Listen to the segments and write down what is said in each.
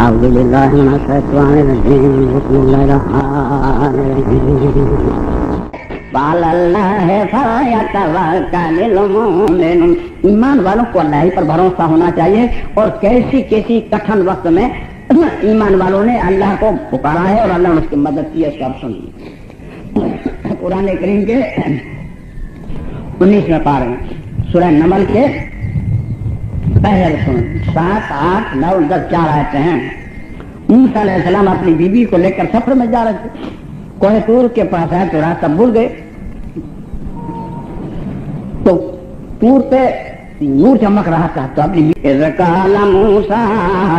أعوذ بالله من الشيطان الرجيم بسم الله الرحمن الرحيم وعلى الله فليتوكل المؤمنون ایمان والوں کو اللہ ہی پر بھروسہ ہونا چاہیے. اور کیسی کٹھن وقت میں ایمان والوں نے اللہ کو پکارا ہے اور اللہ نے اس کی مدد کی ہے. اس کا سن قرآن کریم کے 19 میں پارے ہیں سورہ نمل کے پہلے سن 7 8 9 10 4 آیتیں ہیں. موسیٰ علیہ السلام اپنی بیوی کو لے کر سفر میں جا رہے تھے. کوہ طور کے پاس آئے تو راستہ بھول گئے. تو طور پہ نور چمک رہا تھا تو اپنی اذ قال موسیٰ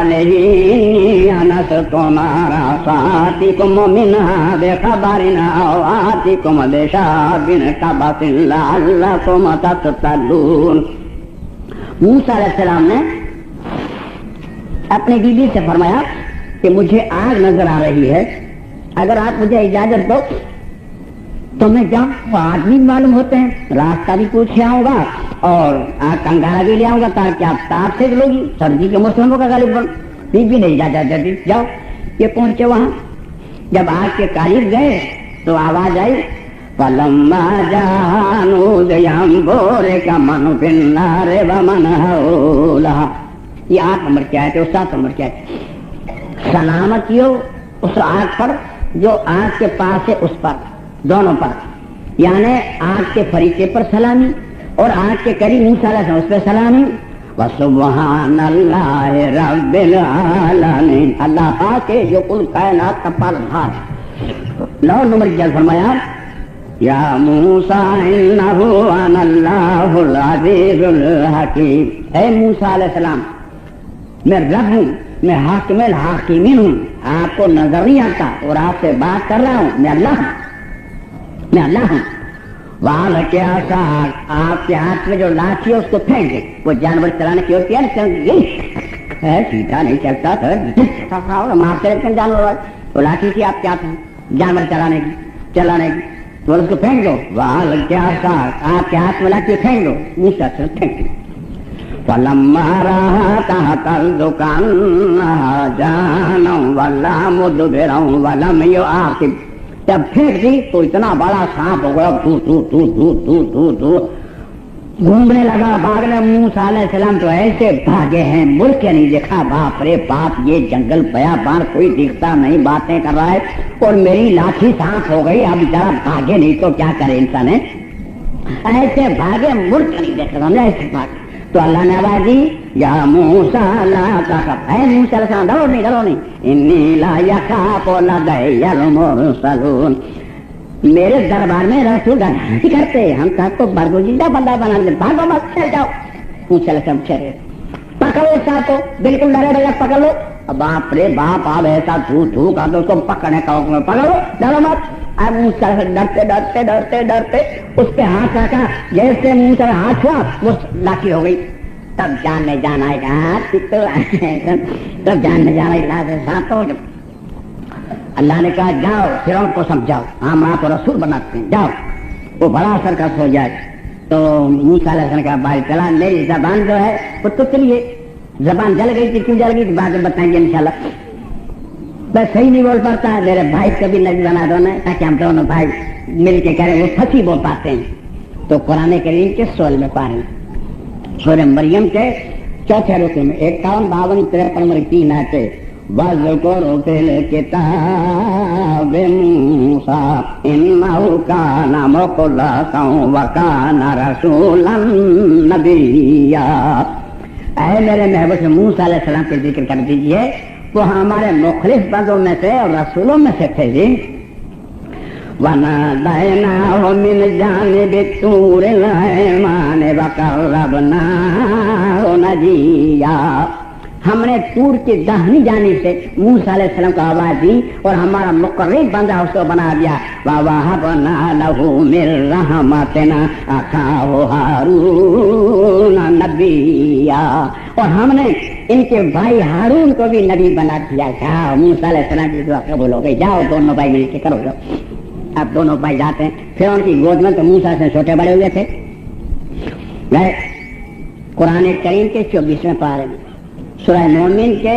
علیہ انس تمہارا ساتیکم منہا بخبرنا آتیکم بشہاب قبس لعلکم تقتلون. موسیٰ علیہ السلام نے اپنی بیوی سے فرمایا کہ مجھے آگ نظر آ رہی ہے, اگر آپ مجھے اجازت دو تو میں جاؤں. وہ آدمی معلوم ہوتے ہیں, راستہ بھی پوچھ آؤں گا اور آگ کا انگارہ بھی لے آؤں گا تاکہ آپ تاپ سیک لوگی. سردی کے موسم کا غالب بن بیوی نے اجازت دے دی, جاؤ. یہ پہنچے وہاں. جب آگ کے قریب گئے تو آواز آئی فَلَمَّا جَاءَ نُودِيَ أَن بُورِكَ مَنْ فِي النَّارِ وَمَنْ حَوْلَهَا. یہ 8 نمبر کیا ہے, 7 نمبر کیا ہے. سلامتی ہو اس آگ پر جو آگ کے پاس ہے, اس پر دونوں پر, یعنی آگ کے فریقے پر سلامی اور آگ کے قریب موسیٰ علیہ السلام اس پہ سلامی. وَسُبْحَانَ اللَّهِ رَبِّ الْعَالَمِينَ. اللہ پاک ہے جو کل کائنات کا پالنہار ہے. 9 نمبر کیا فرمایا یا موسیٰ انہو انا اللہ العزیز الحکیم. اے موسیٰ علیہ السلام میں رب ہوں, میں حاکم الحاکمین ہوں. آپ کو نظر نہیں آتا اور آپ سے بات کر رہا ہوں. میں اللہ ہوں, میں اللہ ہوں. وہاں کیا آپ کے ہاتھ میں جو لاٹھی ہے اس کو پھینک دے. وہ جانور چلانے کی ہوتی ہے نا, سیدھا نہیں چلتا تھا, مارتے رہتے ہیں جانور. وہ لاٹھی تھی آپ کے ہاتھ میں جانور چلانے کی, تو اس کو پھینک دو. وہاں کیا آپ کے ہاتھ میں لاٹھی پھینک دو. موسیٰ سے پھینک دو. فَلَمَّا رَأَىٰ تَحْتَ الدُّكَانَ جَانًا وَلَّا مُدْبِرًا وَلَمْ يُعَاقِبْ. جب پھینک دی تو اتنا بڑا سانپ ہو گیا, دور گھومنے لگا, بھاگنے. موسیٰ علیہ السلام تو ایسے بھاگے ہیں مڑ کے نہیں دیکھا. باپ رے باپ, یہ جنگل بیابان, کوئی دکھتا نہیں, باتیں کر رہا ہے اور میری لاٹھی سانپ ہو گئی. اب ذرا بھاگے نہیں تو کیا کرے انسان ہے. ایسے بھاگے مڑ کے نہیں دیکھا, ایسے بھاگے. تو اللہ نے آواز دی یا موسیٰ لا تخف. اے موسیٰ علیہ السلام ڈرو نہیں, انی لا یخاف لدی المرسلون. میرے دربار میں رسول ڈر نہیں کرتے, ہم تو آپ کو برگزیدہ بندہ بنا دیں. بھاگو مت, چل جاؤ. موسیٰ علیہ السلام چلے, پکڑو ساتھ کو, بالکل ڈرے ڈرے پکڑ لو. باپ رے باپ, آپ ایسا دھو کا تو اس کو پکڑنے کا حکم, پکڑو, ڈرو مت. اب موسیٰ ڈرتے اس پہ ہاتھ رکھا. جیسے موسیٰ ہاتھ ہوا وہ لاٹھی ہو گئی. تب جان میں جان آئے گا, تب جان میں جان آئے. اللہ نے کہا جاؤ فرعون کو سمجھاؤ, ہم آپ کو رسول بناتے ہیں, جاؤ. وہ بڑا سرکس ہو جائے. تو موسیٰ علیہ السلام کا بھائی چلا, میری زبان جو ہے وہ تو چلیے, زبان جل گئی تھی, کیوں جل گئی تھی بعد میں بتائیں گے انشاءاللہ. بس صحیح نہیں بول پاتا ہے. میرے بھائی کو بھی نبی بنا دو نا, تاکہ ہم دونوں بھائی مل کے کریں, وہ پھنسی بول پاتے ہیں. تو قرآن کریم کے 16 میں پارے سورہ مریم کے 4تھے رکوع میں 51 52 53 نمبر 3 آتے. وَاذْكُرْ فِي الْكِتَابِ مُوسَىٰ إِنَّهُ كَانَ مُخْلَصًا وَكَانَ رَسُولًا نَبِيًّا. اے میرے محبوب موسیٰ علیہ السلام کے ذکر کر دیجئے, وہ ہمارے مخلص بندوں میں سے اور رسولوں میں سے تھے. جی وَنَادَيْنَاهُ مِنْ جَانِبِ الطُّورِ الْأَيْمَنِ وَقَرَّبْنَاهُ نَجِيًّا. ہم نے طور کی داہنی جانب سے موسیٰ علیہ السلام کو آواز دی اور ہمارا مقرب بندہ اس کو بنا دیا. وَوَهَبْنَا لَهُ مِن رَحْمَتِنَا أَخَاهُ هَارُونَ نَبِيًّا. اور ہم نے ان کے بھائی ہارون کو بھی نبی بنا دیا. جاؤ موسیٰ علیہ السلام کی دعا قبول ہو گئی, جاؤ دونوں بھائی مل کے کرو. اب دونوں بھائی جاتے ہیں. پھر ان کی گود میں تو موسیٰ سے چھوٹے بڑے ہوئے تھے. گئے قرآن کریم کے 24ویں پارے میں سورہ مومن کے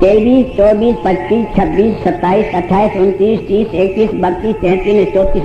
23, 24, 25, 26, 27, 28, 29, 30, 31, 32, 33, 34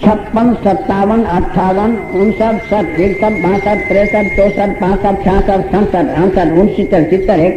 56, 57, 58, 59, 60, 61, 62, 63, 64, 65, 66, 67, 68, 69, 70, 71,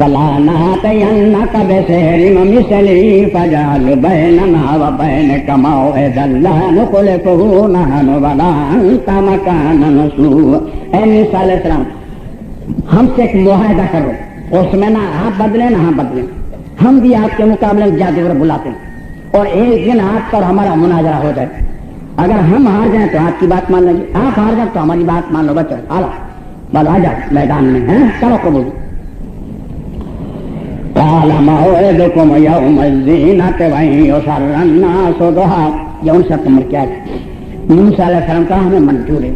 فلا نأتينك بسحر مثله فاجعل بيننا وبينك موعدا لا نخلفه نحن ولا أنت مكانا سوء. اے موسیٰ علیہ السلام ہم سے ایک معاہدہ کرو، اس میں نہ آپ بدلے نہ ہم بدلیں، ہم بھی آپ کے مقابلے میں جادوگر بلاتے ہیں اور ایک دن آپ پر ہمارا مناظرہ ہو جائے، اگر ہم ہار جائیں تو آپ کی بات مان لیں گے، آپ ہار جائیں تو ہماری بات مان لو. بچہ بس آ جاؤ میدان میں، ہیں کرو قبول. قال موعدكم يوم الزينة وأن يسر الناس ضحى. یہ 59 نمبر کیا ہے؟ موسیٰ علیہ السلام کا ہمیں منظور ہے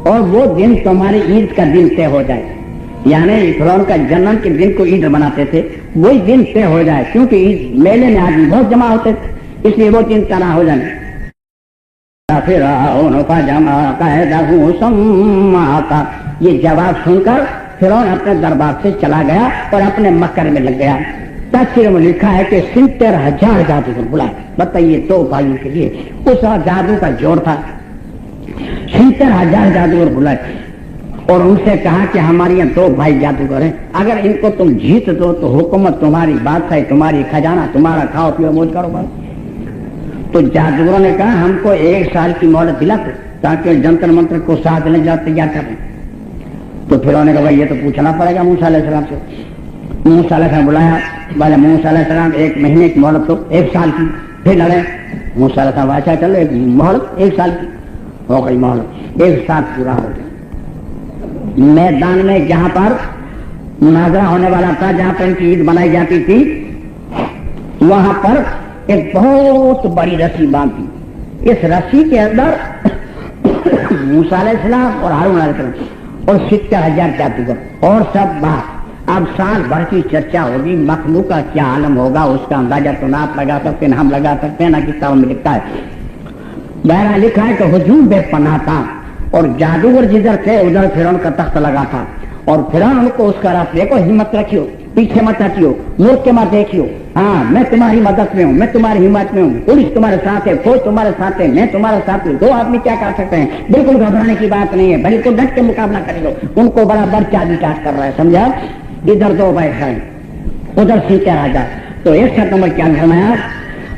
اور وہ دن تمہاری عید کا دن طے ہو جائے، یعنی فرعون کا جنم کے دن کو عید بناتے تھے، وہی دن طے ہو جائے، کیونکہ عید میلے میں آدمی بہت جمع ہوتے تھے، اس لیے وہ دن طے ہو جائے. فرعون فجمع قیدہ ثم أتى. یہ جواب سن کر فرعون اپنے دربار سے چلا گیا اور اپنے مکر میں لگ گیا. تفسیر میں لکھا ہے کہ 70,000 جادوگر بلائے. بتائیے 2 بھائیوں کے لیے اس جادو کا جوڑ تھا. 70,000 جادوگر بلائے اور ان سے کہا کہ ہمارے یہاں 2 بھائی جادوگر ہیں، اگر ان کو تم جیت دو تو حکومت تمہاری، بادشاہی تمہاری، خزانہ تمہارا، کھاؤ پیو موج کرو بس. تو جادوگروں نے کہا ہم کو 1 سال کی مہلت دلاتے تاکہ جنتر منتر کو ساتھ لے جا تیار کریں. تو پھر انہوں نے کہا بھائی یہ تو پوچھنا پڑے گا موسیٰ علیہ السلام سے. موسیٰ علیہ السلام بلایا، بولے موسیٰ علیہ السلام 1 مہینے کی مہلت تو 1 سال کی، پھر لڑے. موسیٰ علیہ السلام اچھا چلو ایک مہلت 1 سال کی ہو گئی، مہلت 1 سال پورا ہو گیا. میدان میں جہاں پر مناظرہ ہونے والا تھا، جہاں پر ان کی عید بنائی جاتی تھی، وہاں پر ایک بہت بڑی رسی باندھی. اس رسی کے اندر موسیٰ علیہ السلام اور ہارون علیہ السلام اور 70,000 جادوگر اور سب بات. اب سال بھر کی چرچا ہوگی، مخلوق کا کیا عالم ہوگا اس کا اندازہ تو نہ آپ لگا سکتے، نہ ہم لگا سکتے ہیں، نہ کتابوں میں لکھتا ہے. بہرحال لکھا ہے کہ ہجوم بے پناہ تھا اور جادوگر جدھر تھے ادھر فرعون کا تخت لگا تھا اور فرعون ان کو اس کا راست دیکھو، ہمت رکھیو، پیچھے مت ہٹیو، مڑ کے مت دیکھیو، ہاں میں تمہاری مدد میں ہوں، میں تمہاری حمایت میں ہوں، پولیس تمہارے ساتھ ہے، فوج تمہارے ساتھ ہے، میں تمہارے ساتھ ہوں. 2 آدمی کیا کر سکتے ہیں؟ بالکل گھبرانے کی بات نہیں ہے، بالکل ڈٹ کے مقابلہ کرے گا. ان کو برابر چابی کاٹ کر رہا ہے، سمجھا؟ ادھر 2 بھائی ہیں، ادھر 70,000. تو 61 نمبر کیا فرمایا،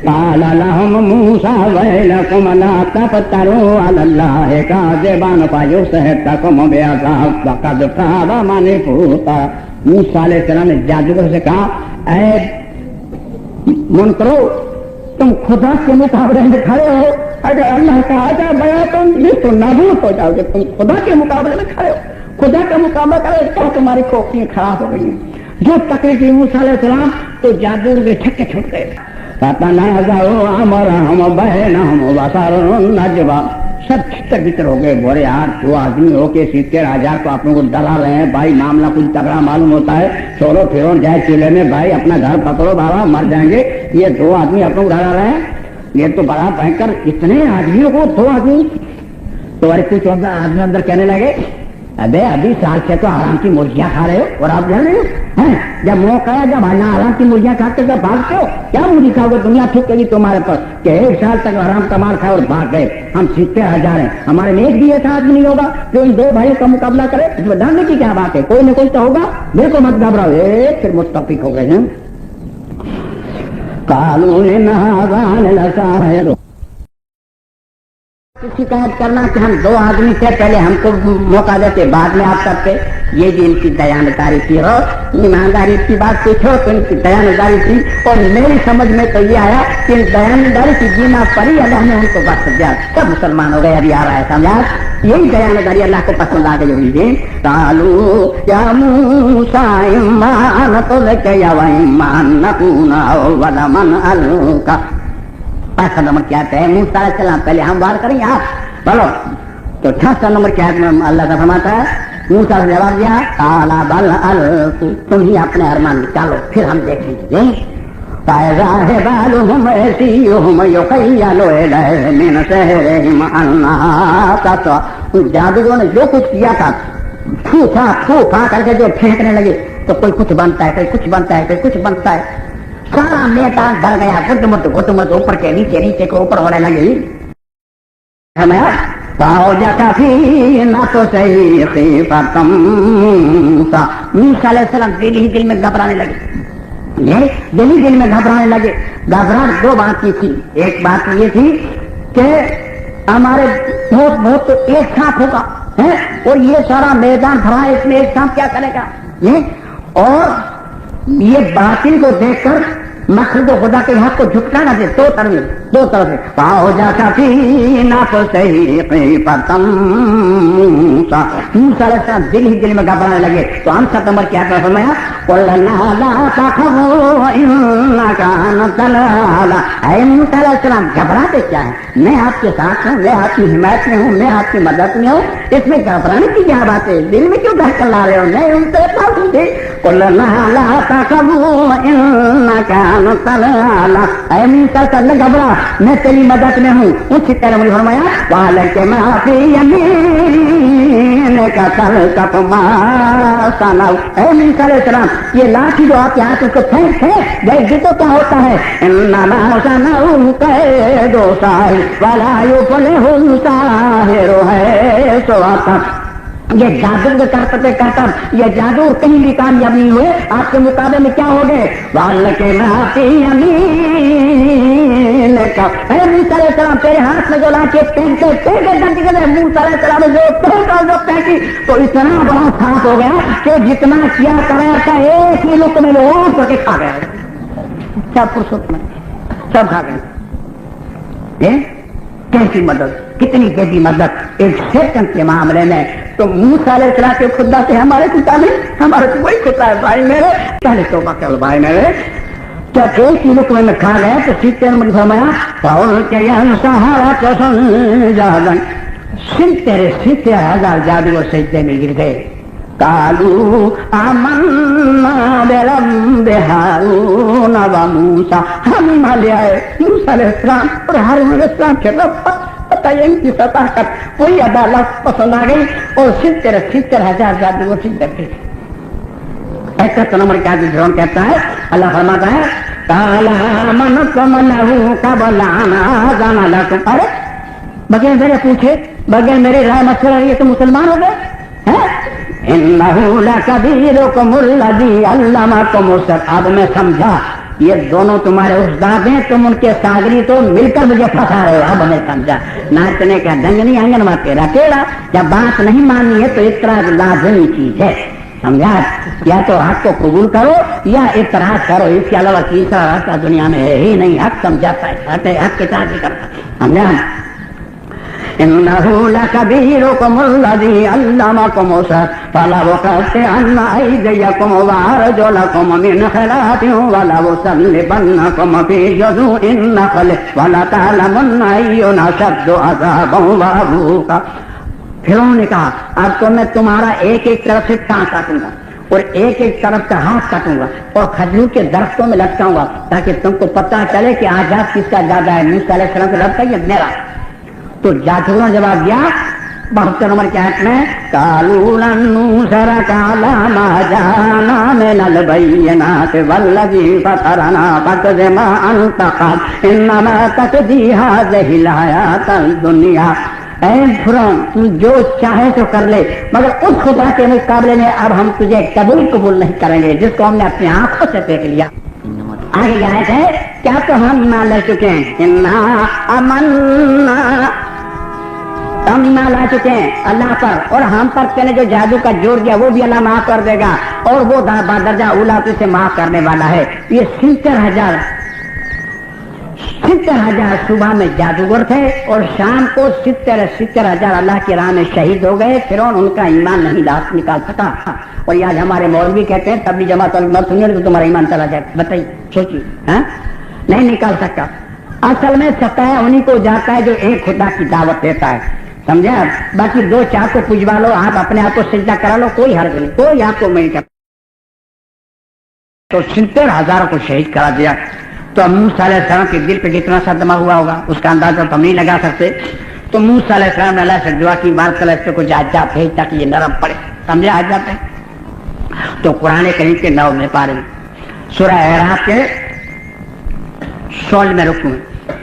قال لهم موسى ويلكم لا تفتروا على الله كاذبا فيسحتكم بعذاب فقد خاب من افترى. موسیٰ علیہ السلام نے جادوگر سے کہا اے منکرو، تم خدا کے مقابلے میں کھڑے ہو، اگر اللہ کا آجا بیا تم تو نابود ہو جاؤ گے. تم خدا کے مقابلے میں کھڑے ہو، خدا کا مقابلہ کرو، کیا تمہاری کھوپڑیاں خراب ہو گئی ہیں. جو تکلیف دی موسیٰ علیہ السلام تو جادوگر کے چھکے چھوٹ گئے. فتنازعوا امرهم بينهم وصاروا النجوى. سب چھتر بتر ہو گئے، بولے یار 2 آدمی ہو کے 70,000 کو آپ لوگوں کو ڈرا رہے ہیں، بھائی معاملہ کچھ تگڑا معلوم ہوتا ہے، چھوڑو فرعون جائے چولہے میں، بھائی اپنا گھر پکڑو بابا، مر جائیں گے. یہ 2 آدمی آپ لوگ ڈرا رہے ہیں، یہ تو بڑا بھینکر. اتنے آدمیوں کو 2 آدمی. تو کچھ آدمی اندر کہنے لگے ابے ابھی سال سے تو آرام کی مرغیاں کھا رہے ہو اور آپ جا رہے ہو، جب موقع ہے جب آرام کی مرغیاں کھاتے تو بھاگتے ہو، کیا مرغی کھاؤ گے؟ دنیا ٹھیک گی تمہارے پر کہ 1 سال تک آرام کمال کھائے اور بھاگ گئے. ہم 70,000 ہیں، ہمارے میں ایک بھی ایسا آدمی نہیں ہوگا جو ان 2 بھائیوں کا مقابلہ کرے. اس میں ڈرنے کی کیا بات ہے؟ کوئی نہ کوئی تو ہوگا، بالکل مت گھبراؤ. پھر متفق ہو گئے ہیں. قالوا ان هذان لساحر. شکایت کرنا کہ ہم 2 آدمی تھے، پہلے ہم کو موقع دیتے، بعد میں آپ کرتے. یہ بھی ان کی دیانتداری تھی. ہو ایمانداری کی بات پوچھو تو ان کی دیانتداری تھی. اور میری سمجھ میں تو یہ آیا کہ ان دیانتداری کی جینا پڑی، اللہ نے ان کو بخش دیا، سب مسلمان ہو گئے. ابھی آ رہا ہے سمجھا، یہی دیانتداری اللہ کو پسند آ گئی ہوگی. قالوا یا موسیٰ اما ان تلقی و اما ان نکون اول من القی. 65 نمبر کیا ہے؟ موسیٰ علیہ السلام پہلے ہم وار کریں گے، آپ بولو. تو 68 نمبر کیا ہے؟ اللہ کا فرماتا ہے موسیٰ نے جواب دیا قالا بل القوا. تم ہی اپنے ارمان نکالو، پھر ہم دیکھ لیجیے. فَإِذَا حِبَالُهُمْ عِصِيُّهُمْ يُخَيَّلُ إِلَيْهِ مِنْ سِحْرِهِمْ أَنَّهَا تَسْعَىٰ. جادوگروں نے جو کچھ کیا تھا، پھو پھا کر کے جو پھینکنے لگے تو کوئی کچھ بنتا ہے، کوئی کچھ بنتا ہے، کوئی کچھ بنتا ہے. سارا میدان ڈر گیا، گٹ مٹ اوپر کے نیچے، نیچے کے اوپر ہونے لگی. فأوجس في نفسه خيفة موسى. موسیٰ علیہ السلام دل میں گھبرانے لگے. دل میں گھبرانے لگے. گھبراہٹ دو بات کی تھی. ایک بات یہ تھی کہ ہمارے بہت ایک سانپ ہوگا اور یہ سارا میدان بھرا ہے, اس میں ایک سانپ کیا کرے گا. اور یہ باطل کو دیکھ کر مخلوق خدا کے حق کو جھٹکانا دے. دو طرف سے فأوجس في نفسه خيفة موسى. موسیٰ علیہ السلام دل میں گھبرانے لگے. تو ہم 7 نمبر کیا فرمایا, قلنا لا تخف انك انت الاعلى. اے موسیٰ علیہ السلام گھبراتے کیا ہے, میں آپ کے ساتھ ہوں, میں آپ کی حمایت میں ہوں, میں آپ کی مدد میں ہوں, اس میں گھبرانے کی کیا بات ہے, دل میں کیوں دھڑکن لا رہے ہو, میں ان سے پاؤں گی. قلنا لا تخف انك انت الاعلى. اے موسیٰ نہ گھبرا, میں تیری مدد میں ہوں. اسی طرح مجھے فرمایا وَلَكَ مَا فِي يَمِينِكَ تَلْقَفُ مَا صَنَعُوا. اے موسیٰ علیہ السلام یہ لاٹھی جو آپ کے ہاتھ اس کو پھینک دیکھ تو کیا ہوتا ہے, إِنَّمَا صَنَعُوا كَيْدُ سَاحِرٍ وَلَا يُفْلِحُ السَّاحِرُ حَيْثُ أَتَى. یہ جادو کرتا یہ جادو کہیں بھی کامیاب نہیں ہوئے, آپ کے مقابلے میں کیا ہو گئے. وَلَكَ مَا فِي يَمِينِكَ. اے موسیٰ علیہ السلام تیرے ہاتھ میں جو لاٹھی پھینکتے موسیٰ علیہ السلام نے جو پھینکی تو اتنا بڑا سانپ ہو گیا کہ جتنا کیا کرا تھا ایک ہی لقمے میں اور کر کے کھا گئے. سب فرصت میں سب کھا گئے. کیسی مدد, کتنی جدی مدد ایک سیکنڈ کے معاملے میں. تو موسیٰ علیہ السلام کے خدا سے ہمارے خدا نہیں, ہمارے تو وہی خدا ہے. بھائی میرے پہلے توبہ کرو بھائی میرے. جب ایک ہی لقمے میں کھا گیا تو سیتے نے مجھے فرمایا ستے ہزار جادو سجدے میں گر گئے. قالوا آمنا برب ہارون و موسیٰ. ہم ایمان لے آئے موسیٰ علیہ السلام اور ہارون علیہ السلام کے رب. ان کی صداقت وہی عدالت پسند آ گئی اور 70,000 جادو سجدے پہ. 71 نمبر کا جرم کہتا ہے, اللہ فرماتا ہے قال آمنتم له قبل ان آذن لكم. ارے بغیر میرے پوچھے, بغیر میرے رائے مشورہ یہ تو مسلمان ہو گئے. انه لكبيركم الذي علمكم السحر. اب میں سمجھا یہ دونوں تمہارے استاد ہیں, تم ان کے ساگری تو مل کر مجھے پھنسا رہے ہو. اب میں سمجھا ناچنے کا ڈنگ نہیں, آنگن میں تیرا ٹیڑا. جب بات نہیں ماننی ہے تو اعتراض لازمی چیز ہے, سمجھا. یا تو حق کو قبول کرو یا اعتراض کرو, اس کے علاوہ تیسرا راستہ دنیا میں ہے ہی نہیں. حق سمجھاتا ہے, حق کے ساتھ کرتا, سمجھا. إنه لكبيركم الذي علمكم السحر فلأقطعن أيديكم وأرجلكم من خلاف ولأصلبنكم في جذوع النخل ولتعلمن أينا أشد عذابا وأبوقا. فرعون نے کہا اب تو میں تمہارا ایک طرف سے ٹانگ کاٹوں گا اور ایک طرف کا ہاتھ کاٹوں گا اور کھجور کے درختوں میں لٹکاؤں گا تاکہ تم کو پتہ چلے کہ آزاد کس کا زیادہ ہے, موسیٰ علیہ السلام کا رب کا یا میرا. تو جادوگروں نے جواب دیا 72 نمبر کی آیت میں قالوا لن نؤثرك على ما جاءنا من البينات والذي فطرنا فاقض ما أنت قاض إنما تقضي هذه الحياة الدنيا. اے فرعون تو جو چاہے تو کر لے مگر اس خدا کے مقابلے میں اب ہم تجھے قبول نہیں کریں گے جس کو ہم نے اپنی آنکھوں سے دیکھ لیا. آگے آیت ہے کیا تو ہم ایمان لے چکے ہیں, ہم ایمان لا چکے ہیں اللہ پر اور ہم پر تینے جو جادو کا جوڑ دیا وہ بھی اللہ معاف کر دے گا اور وہ درجہ اولا تو اسے معاف کرنے والا ہے. یہ 70,000 صبح میں جادوگر تھے اور شام کو 70,000 اللہ کی راہ میں شہید ہو گئے. فرعون ان کا ایمان نہیں نکال سکا. اور آج ہمارے مولوی کہتے ہیں تبھی جماعت مت سننے تو تمہارا ایمان چلا جائے. بتائیے سوچیے, نہیں نکال سکتا. اصل میں ستایا انہیں کو جاتا ہے جو ایک خدا کی دعوت دیتا ہے, سمجھے. باقی 2-4 کو پجوا لو, آپ اپنے آپ کو سجدہ کرا لو, کوئی حرج نہیں, کوئی آپ کو نہیں کرتا. تو 70,000 کو شہید کرا دیا. تو موسیٰ علیہ السلام کے دل پہ کتنا صدمہ ہوا ہوگا اس کا اندازہ تو ہم نہیں لگا سکتے. تو موسیٰ علیہ السلام نے اللہ سے دعا کی بات کر اس پہ کچھ آجات بھیج تاکہ یہ نرم پڑے, سمجھے آ جاتے ہیں. تو قرآن کریم کے 9 میں پارے میں سورہ اعراف کے 16 میں رکو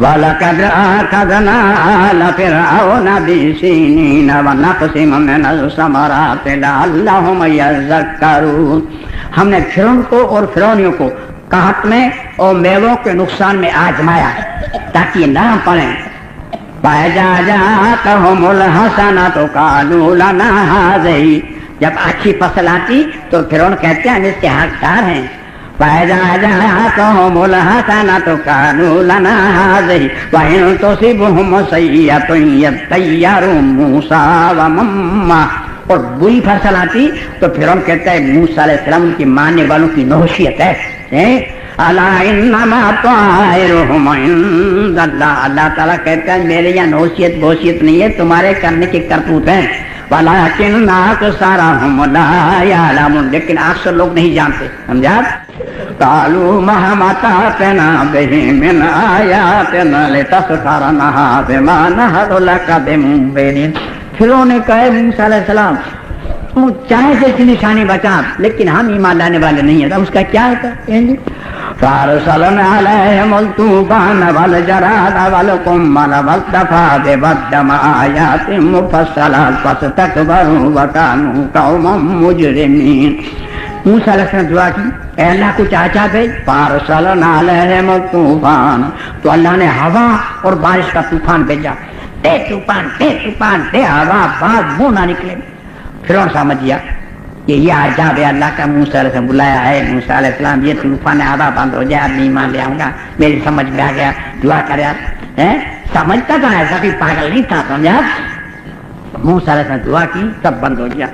وَلَقَدْ أَخَذْنَا آلَ فِرْعَوْنَ بِالسِّنِينَ وَنَقْصٍ مِّنَ الثَّمَرَاتِ لَعَلَّهُمْ يَذَّكَّرُونَ. ہم نے فرعون کو اور فرعونیوں کو قحط میں اور میووں کے نقصان میں آزمایا تاکہ یہ نہ پڑیں. فَإِذَا جَاءَتْهُمُ الْحَسَنَةُ قَالُوا لَنَا هَٰذِهِ. جب اچھی فصل آتی تو فرعون کہتے ہیں ہم اس کے حقدار ہیں. فَإِذَا جَاءَتْهُمُ الْحَسَنَةُ قَالُوا لَنَا هَٰذِهِ وَإِن تُصِبْهُمْ سَيِّئَةٌ يَطَّيَّرُوا مُوسَىٰ وَمَن مَّعَهُ. اور بری فصل آتی تو فرعون کہتا ہے موسیٰ علیہ السلام ان کی ماننے والوں کی نوحیت ہے. الا انما طائرهم عند اللہ. اللہ تعالیٰ کہتا ہے میرے یہاں نوحیت بوسیت نہیں ہے, تمہارے کرنے کی کرتوت ہیں. ولكن اکثرهم لا يعلمون. لیکن اکثر لوگ نہیں جانتے. سمجھا؟ قالوا مهما تأتنا به من آياتنا لتسحرنا بما نحن لك بمؤمنين. فرعون نے کہا موسیٰ علیہ السلام چاہے جیسی نشانی بچا لیکن ہم ایمان لانے والے نہیں ہیں. اس کا کیا ہوتا ہے؟ فارسلنا علیہم الطوفان والجراد والقمل والضفادع والدم آیات مفصلات فاستکبروا وکانوا قوما مجرمین. موسیٰ علیہ السلام دعا کی اے اللہ کچھ آچا بھیج. فارسلنا علیہم الطوفان. تو اللہ نے ہوا اور بارش کا طوفان بھیجا. طوفان ہوا بعد منہ نہ نکلے. فرعون سمجھ گیا کہ یہ عذاب ہے اللہ کا. موسیٰ علیہ السلام بلایا ہے موسیٰ علیہ السلام یہ طوفان ہوا بند ہو جائے, اب میں ایمان لے آؤں گا. میری سمجھ میں آ گیا. دعا کرے سمجھتا تھا ایسا بھی پاگل نہیں تھا. سمجھا؟ موسیٰ علیہ السلام دعا کی سب بند ہو گیا.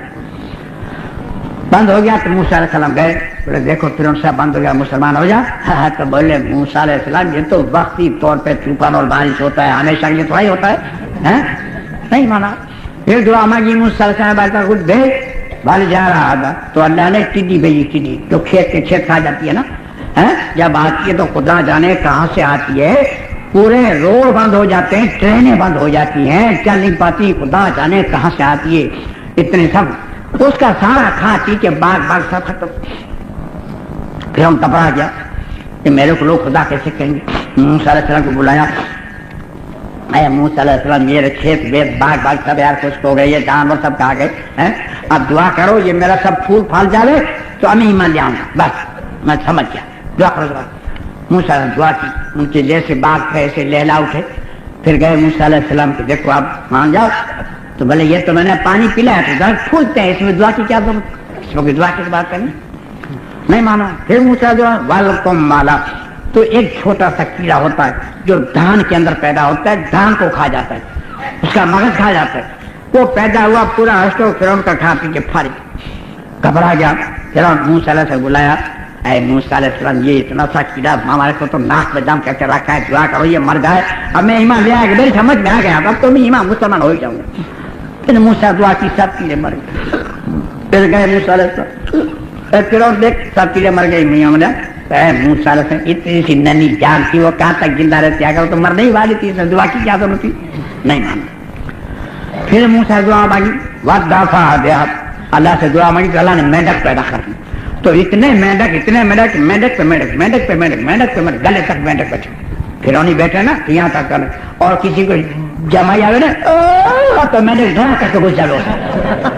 بند ہو گیا تو موسیٰ علیہ السلام گئے بولے دیکھو فرعون صاحب بند ہو گیا مسلمان ہو جا. تو بولے موسیٰ علیہ السلام یہ تو وقتی طور پہ طوفان اور بارش ہوتا ہے, ہمیشہ یہ تھوڑا ہی ہوتا ہے. نہیں مانا. پھر دعا مانگی موسیٰ علیہ السلام کچھ بھیج. بال جا رہا تھا تو اللہ نے ٹڈی بھیجی. ٹڈی جو کھیت کے کھیت کھا جاتی ہے نا, جب آتی ہے تو خدا جانے کہاں سے آتی ہے. پورے روڈ بند ہو جاتے ہیں, ٹرینیں بند ہو جاتی ہیں, چل نہیں پاتی, خدا جانے کہاں سے آتی ہے. اتنے سب اس کا سارا کھاتی کہ باغ سب ختم. پھر ہم تباہ گیا کہ میرے کو لوگ خدا کیسے کہیں گے. موسیٰ علیہ السلام کو بلایا. اے موسیٰ علیہ السلام میرے کھیت بیت باغ سب یار خشک ہو گئے, یہ جانور سب کھا گئے. اب دعا کرو یہ میرا سب پھول پھل جائے تو ہمیں ایمان لے آؤں گا. بس میں سمجھ گیا. دعا کرو. موسیٰ علیہ دعا کی. ان کے جیسے باغ تھے ایسے لہلا اٹھے. پھر گئے موسیٰ علیہ السلام کہ دیکھو آپ مان جاؤ. تو بولے یہ تو میں نے پانی پلایا تو درخت پھولتے ہیں, اس میں دعا کی کیا ضرورت. اس میں دعا کی بات کرنی نہیں مانا. پھر موسیٰ دعا والکم مالا. تو ایک چھوٹا سا کیڑا ہوتا ہے جو دھان کے اندر پیدا ہوتا ہے, دھان کو کھا جاتا ہے, اس کا مغز کھا جاتا ہے. وہ پیدا ہوا پورا ہسٹو فرعون کا کھا پی کے فارغ. گھبرا گیا. فرعون موسیٰ علیہ السلام بلایا. اے موسیٰ علیہ السلام یہ اتنا سا کیڑا ہمارے کو تو ناک میں دم کر کے رکھا ہے, دعا کرو یہ مر جائے. اب میں ایمان لے آیا کہ میری سمجھ میں آ گیا اب تو میں ایمان مسلمان ہو جاؤں گا. پھر موسیٰ دعا کی سب کیڑے مر گئے. پھر گئے موسیٰ علیہ السلام. فرعون دیکھ سب کیڑے مر گئے. موسیٰ علیہ السلام اتنی سی ننی جان تھی وہ کہاں تک زندہ رہتی, اگر تو مرنے ہی والی تھی دعا کی کیا ضرورت تھی. نہیں مانتا. پھر موسیٰ دعا مانگی. والضفادع. اللہ سے دعا مانگی تو اللہ نے مینڈک پیدا کر دی. تو اتنے مینڈک مینڈک پہ گلے تک مینڈک بیٹھے. فرعونی بیٹھے نا یہاں تک کرنے, اور کسی کو جمائی آ گئے نا تو مینڈک دھڑا کر کے گھس جاؤ.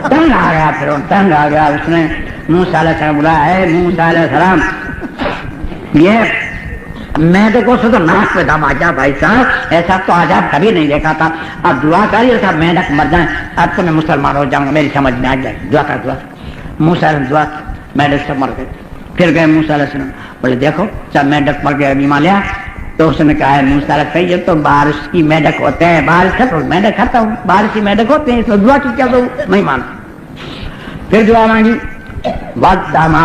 تنگ آ گیا فرعون, تنگ آ گیا. اس نے موسیٰ علیہ السلام بولا ہے موسیٰ علیہ السلام یہ میں دیکھو سے تو ناک پہ دم آ جا بھائی صاحب, ایسا تو عذاب کبھی نہیں دیکھا تھا. اب دعا کریے صاحب مینڈک مر جائیں, اب تو میں مسلمان ہو جاؤں گا, میری سمجھ میں آ جائے. دعا کر. موسیٰ علیہ دعا مینڈک سب مر گئے. پھر گئے موسیٰ علیہ السلام بولے دیکھو سب مینڈک مر گئے, ایمان لیا. تو اس نے کہا ہے موسیٰ علیہ السلام یہ تو بارش کی مینڈک ہوتے ہیں, بارش ختم مینڈک ختم, بارش کی مینڈک ہوتے ہیں, اس میں دعا کی کیا دو. نہیں مانتا. پھر دعا مانگی. والدم.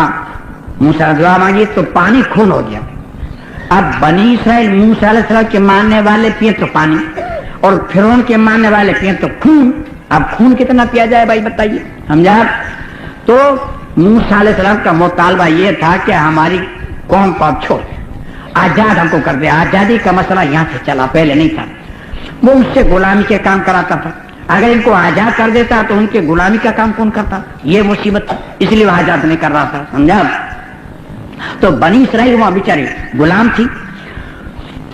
موسیٰ نے دعا مانگی تو پانی خون ہو گیا. اب بنی اسرائیل موسیٰ علیہ السلام کے ماننے والے پیے تو پانی, اور فرعون کے ماننے والے پیے تو خون. اب خون کتنا پیا جائے بھائی بتائیے. سمجھا؟ تو موسیٰ علیہ السلام کا مطالبہ یہ تھا کہ ہماری قوم کو اب چھوڑ دیں, آزاد ہم کو کر دے. آزادی کا مسئلہ یہاں سے چلا, پہلے نہیں تھا. وہ اس سے غلامی کے کام کراتا تھا. اگر ان کو آزاد کر دیتا تو ان کے غلامی کا کام کون کرتا. یہ مصیبت تھا, اس لیے وہ آزاد نہیں کر رہا تھا. سمجھا؟ تو بنی اسرائیل وہاں بیچاری غلام تھی،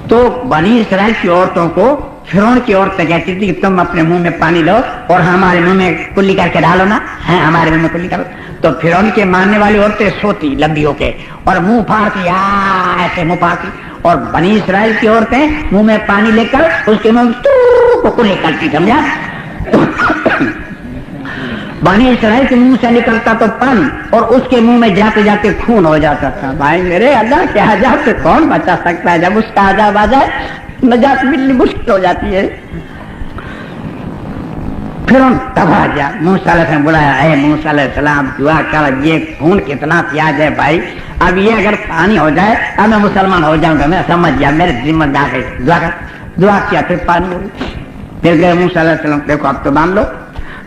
تو بنی اسرائیل کی عورتوں کو فرعون کی عورتیں کہتی تھی کہ تم اپنے منہ میں پانی لو اور ہمارے منہ میں کلی کر کے ڈالو نا، ہے ہمارے منہ میں کلی کرو. تو فرعون کے ماننے والی عورتیں سوتی لمبی ہو کے اور منہ پھاڑتی، ایسے منہ پھاڑتی، اور بنی اسرائیل کی عورتیں منہ میں پانی لے کر اس کے منہ کو کلی کرتی. سمجھا؟ بنی اسرائیل کے منہ سے نکلتا تو پانی اور اس کے منہ میں جاتے جاتے خون ہو جاتا تھا. بھائی میرے اللہ کے عذاب سے کون بچا سکتا ہے؟ جب اس کا عذاب آ جائے نجات ملنی مشکل ہو جاتی ہے. پھر ہم تباہ گیا. موسیٰ علیہ السلام بلایا، اے موسیٰ علیہ السلام دعا کر، یہ خون کتنا پیاز ہے بھائی، اب یہ اگر پانی ہو جائے اب میں مسلمان ہو جاؤں گا. میں سمجھ گیا میرے ذمہ دار ہے. دعا کر. دعا کیا، پھر پانی ہو گئی. پھر گئے موسیٰ علیہ السلام، دیکھو اب تو مان لو.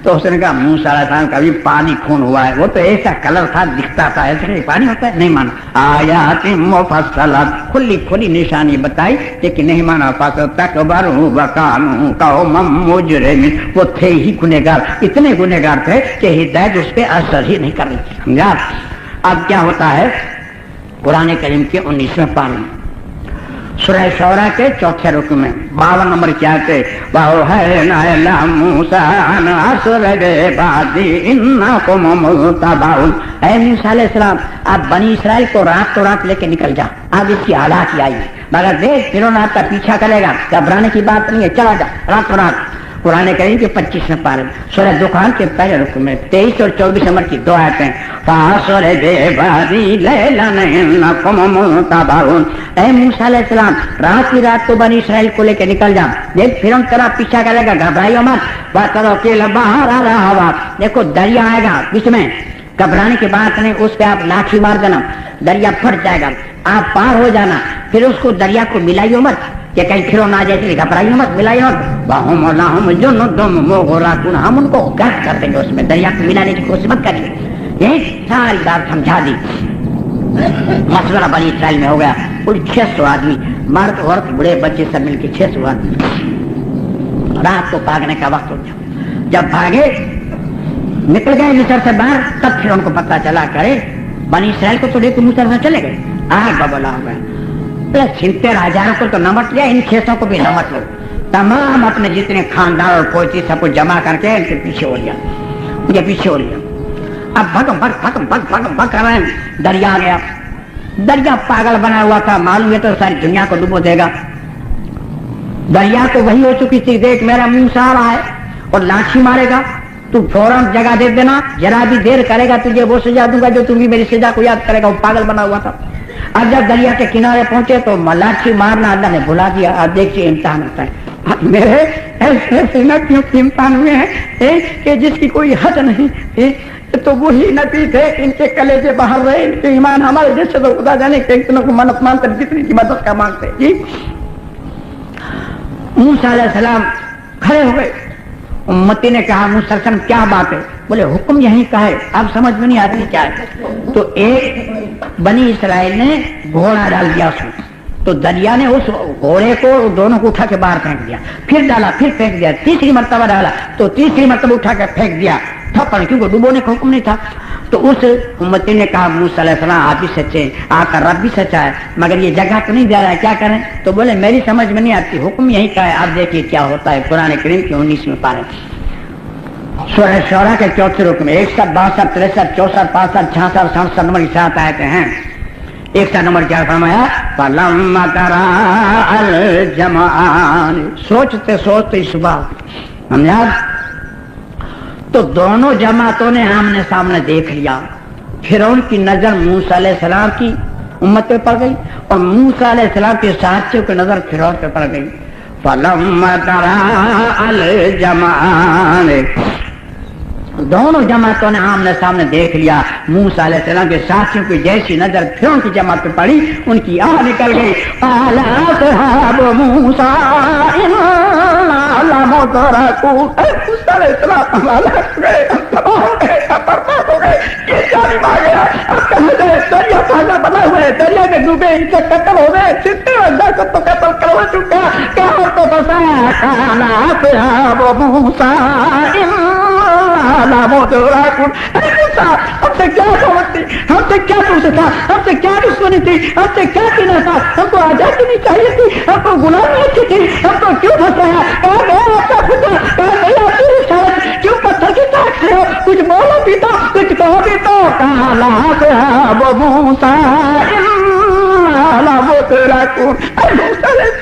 تو اس نے کہا موسیٰ علیہ السلام کا بھی پانی خون ہوا ہے. وہ تو ایسا کلر تھا، دکھتا تھا ایسے پانی ہوتا ہے. نہیں مانا. آیات مفصلات، کھلی کھلی نشانی بتائی لیکن نہیں مانا. فاستكبروا وكانوا قوما مجرمين. وہ تھے ہی گنہگار، اتنے گنہگار تھے کہ ہدایت اس پہ اثر ہی نہیں کر رہی تھی. سمجھا؟ اب کیا ہوتا ہے قرآن کریم کے 19ویں پارے سورہ شعراء کے 4 رکوع میں 52 نمبر کی آیت ہے، وَأَوْحَيْنَا إِلَىٰ مُوسَىٰ أَنْ أَسْرِ بِعِبَادِي إِنَّكُمْ مُتَّبَعُونَ. اے موسیٰ علیہ السلام آپ بنی اسرائیل کو رات تو رات لے کے نکل جا. اب اس کی حالات آئی مگر دیکھ فرعون آپ کا پیچھا کرے گا، گھبرانے کی بات نہیں ہے، چلا جا رات تو رات. قرآن کریم کے 25ویں پارے سورہ دخان کے پہلے رکوع میں 23 اور 24 نمبر کی 2 آیتیں. فَأَسْرِ بِعِبَادِي لَيْلًا إِنَّكُمْ مُتَّبَعُونَ. اے موسیٰ علیہ السلام رات کی رات کو بنی اسرائیل کو لے کے نکل جا. دیکھ فرعون تیرا پیچھا کرے گا، گھبرائیو مت. وَتَرَكِلَ بَحْرَ رَهْوًا. دیکھو دریا آئے گا بیچ میں، گھبرانے کی بات نہیں، اس پہ آپ لاٹھی مار دینا، دریا پھٹ جائے گا، آپ پار ہو جانا. پھر اس کو دریا کو ملائیو مت کہ کہیں فرعون آ جائے، گھبرائیو مت، ملائیو مت. وَهُمْ لَهُمْ جُنُودٌ مُغْرَقُونَ. ہم ان کو غرق کر دیں گے، اس میں دریا کو ملانے کی کوشش مت کریے. یہ ساری بات سمجھا دی. مشورہ بنی اسرائیل میں ہو گیا. کل 600 آدمی، مرد عورت بڑے بچے سب مل کے 600 آدمی. رات کو بھاگنے کا وقت ہو گیا. جب بھاگے نکل گئے مصر سے باہر، تب پھر ان کو پتہ چلا کرے بنی اسرائیل کو تو لے کے مصر سے چلے گئے. آگ ببولا ہو گیا. 70,000 کو تو نمٹ لیا، ان 600 کو بھی نمٹ لو. تمام اپنے جتنے خاندان اور پوچی سب کو جمع کر کے ان کے پیچھے ہو لیا، مجھے پیچھے ہو لیا. اب بھگم بھگ کر رہے ہیں. دریا آ گیا. دریا پاگل بنا ہوا تھا، معلوم ہے تو ساری دنیا کو ڈبو دے گا. دریا کو وہی ہو چکی تھی، دیکھ میرا موسیٰ آ رہا ہے اور لاٹھی مارے گا تو فوراً جگہ دے دینا، ذرا بھی دیر کرے گا تجھے وہ سزا دوں گا جو تم بھی میری سزا کو یاد کرے گا. وہ پاگل بنا ہوا تھا. اب جب دریا کے کنارے پہنچے تو لاٹھی مارنا اللہ نے بھلا دیا. اب دیکھیے امتحان ہوتا ہے. میرے ایسے نبیوں کے امتحان ہوئے ہیں کہ جس کی کوئی حد نہیں. تو وہی نبی تھے ان کے کلیجے باہر رہے، ان کے ایمان ہمارے جیسے تو خدا جانے کہ اتنوں کو منت مانتے جتنی کی مدد کا مانگتے. جی موسیٰ علیہ السلام کھڑے ہو گئے. امتی نے کہا موسیٰ علیہ السلام کیا بات ہے؟ بولے حکم یہیں کا ہے، اب سمجھ میں نہیں آتی کیا ہے. تو ایک بنی اسرائیل نے گھوڑا ڈال دیا اس میں، تو دریا نے اس گھوڑے کو دونوں کو اٹھا کے باہر پھینک دیا. پھر ڈالا، پھر پھینک دیا. تیسری مرتبہ ڈالا تو تیسری مرتبہ اٹھا کے پھینک دیا. تھپڑ، کیونکہ ڈبونے کا حکم نہیں تھا. تو اس امتی نے کہا موسیٰ علیہ السلام آپ بھی سچے ہیں، آپ کا رب بھی سچا ہے، مگر یہ جگہ تو نہیں جا رہا ہے، کیا کریں؟ تو بولے میری سمجھ میں نہیں آتی، حکم یہی کا ہے. آپ دیکھیے کیا ہوتا ہے. قرآن کریم کے 19ویں پارے سورہ شعراء کے 4 رکوع میں 61 62 63 64 65 66 67 نمبر کی 7 آیتیں ہیں. 61 نمبر کیا فرمایا؟ فَلَمَّا تَرَاءَ الْجَمْعَانِ. سوچتے سوچتے صبح سمجھا تو دونوں جماعتوں نے آمنے سامنے دیکھ لیا. فرعون کی نظر موسیٰ علیہ السلام کی امت پہ پڑ گئی اور موسیٰ علیہ السلام کے ساتھیوں کی نظر فرعون پہ پڑ گئی. فَلَمَّا تَرَاءَ الْجَمْعَانِ. دونوں جماعتوں نے آمنے سامنے دیکھ لیا. موسیٰ علیہ السلام کے ساتھیوں کی جیسی نظر فرعون کی جماعت پہ پڑی، ان کی آہ نکل گئی. قَالَ أَصْحَابُ مُوسَىٰ إِنَّا لَمُدْرَكُونَ. موسیٰ علیہ السلام ہم ہلاک ہو گئے، ہم تباہ ہو گئے، ہم برباد ہو گئے، یہ جانب آ گیا. اب کہاں جائے؟ دریا پاگل بنا ہوئے، دریا میں ڈوبے، ان سے قتل ہو گئے. 70,000 کو تو قتل کرو چکا، کہاں تو بسا. قَالَ أَصْحَابُ مُوسَىٰ إِنَّا لَمُدْرَكُونَ. ہم سے کیا قوت تھی، ہم سے کیا دوست تھا، ہم سے کیا دشمنی کرنی تھی, ہم سے کیا پینا تھا, ہم کو آزادی نہیں چاہیے تھی, ہم کو غلامی اچھی تھی, ہم کو کیوں پھنسایا, کہاں گیا آپ کا خدا, کہاں گیا آپ کی رسالت, کیوں پتھر کی تاک سے ہو, کچھ بولو بھی تو, کچھ کہو بھی تو, کالا وہ موسیٰ وہ تیرا کون,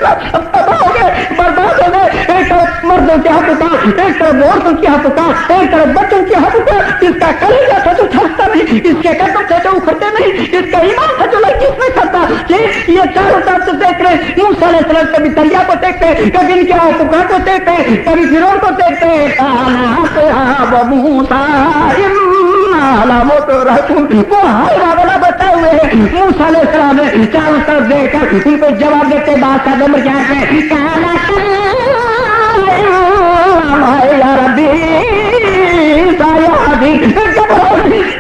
تباہ ہو گئے, برباد ہو گئے, ایک طرف مردوں کے ہاتھوں کا, ایک طرف عورتوں کے ہاتھوں کا, ایک طرف بچوں کے ہاتھوں کا, اس کا کلیجہ تھا جو تھکتا نہیں, اس کے قدم تھے جو اکھڑتے نہیں, اس کا ایمان تھا جو لڑکی میں کرتا, یہ چاروں طرف سے دیکھ رہے موسیٰ علیہ السلام, کبھی دریا کو دیکھتے, کبھی ان کے ہاتھوں کو دیکھتے, کبھی فرعون کو دیکھتے, وہ ہر بتا ہوئے موسیٰ علیہ السلام نے چاروں طرف دیکھ کر ان کو جواب دیتے بات کا نمبر کیا ہے,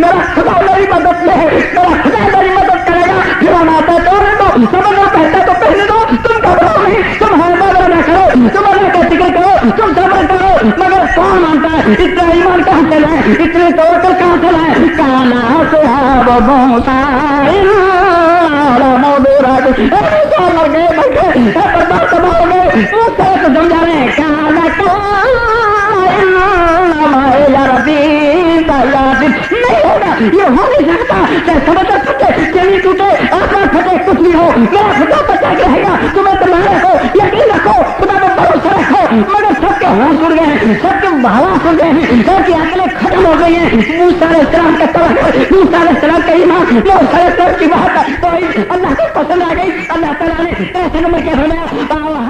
میرا خدا میری مدد میں ہے, میرا خدا میری مدد کرے گا, فرعون آتا ہے توڑنے دو, سمجھو پہنتا تو پہنے دو, تم گھبراؤ نہیں, تم ہمارا نہ کرو, تم اللہ کا ذکر کرو, تم صبر کرو, مگر کون مانتا ہے, اتنا ایمان کہاں سے لائے, اتنے توکل کہاں سے لائے, کانا صحاب موسیٰ مر گئے برباد تباہ ہو گئے, وہ طرح تو سمجھا رہے ہیں, کانا نہیں ہوگا, یہ ہو نہیں سکتا, چاہے سمندر پھٹے, چلی ٹوٹے, آسمان پھٹے, کچھ بھی ہو, میرا خدا بچا کے رہے گا, تمہیں تمہارے ہو, یقین رکھو, خدا میں بھروسہ رکھو, مگر سب کے ہوش اڑ گئے ہیں, سب کے حواس اڑ گئے ہیں, سب کی عقلیں ختم ہو گئی ہیں, موسیٰ علیہ السلام کا توکل, موسیٰ علیہ السلام کا ایمان, موسیٰ علیہ السلام کی بات تو اللہ کو پسند آ گئی. اللہ تعالیٰ نے ایسے نمبر کیا فرمایا, بھول گئے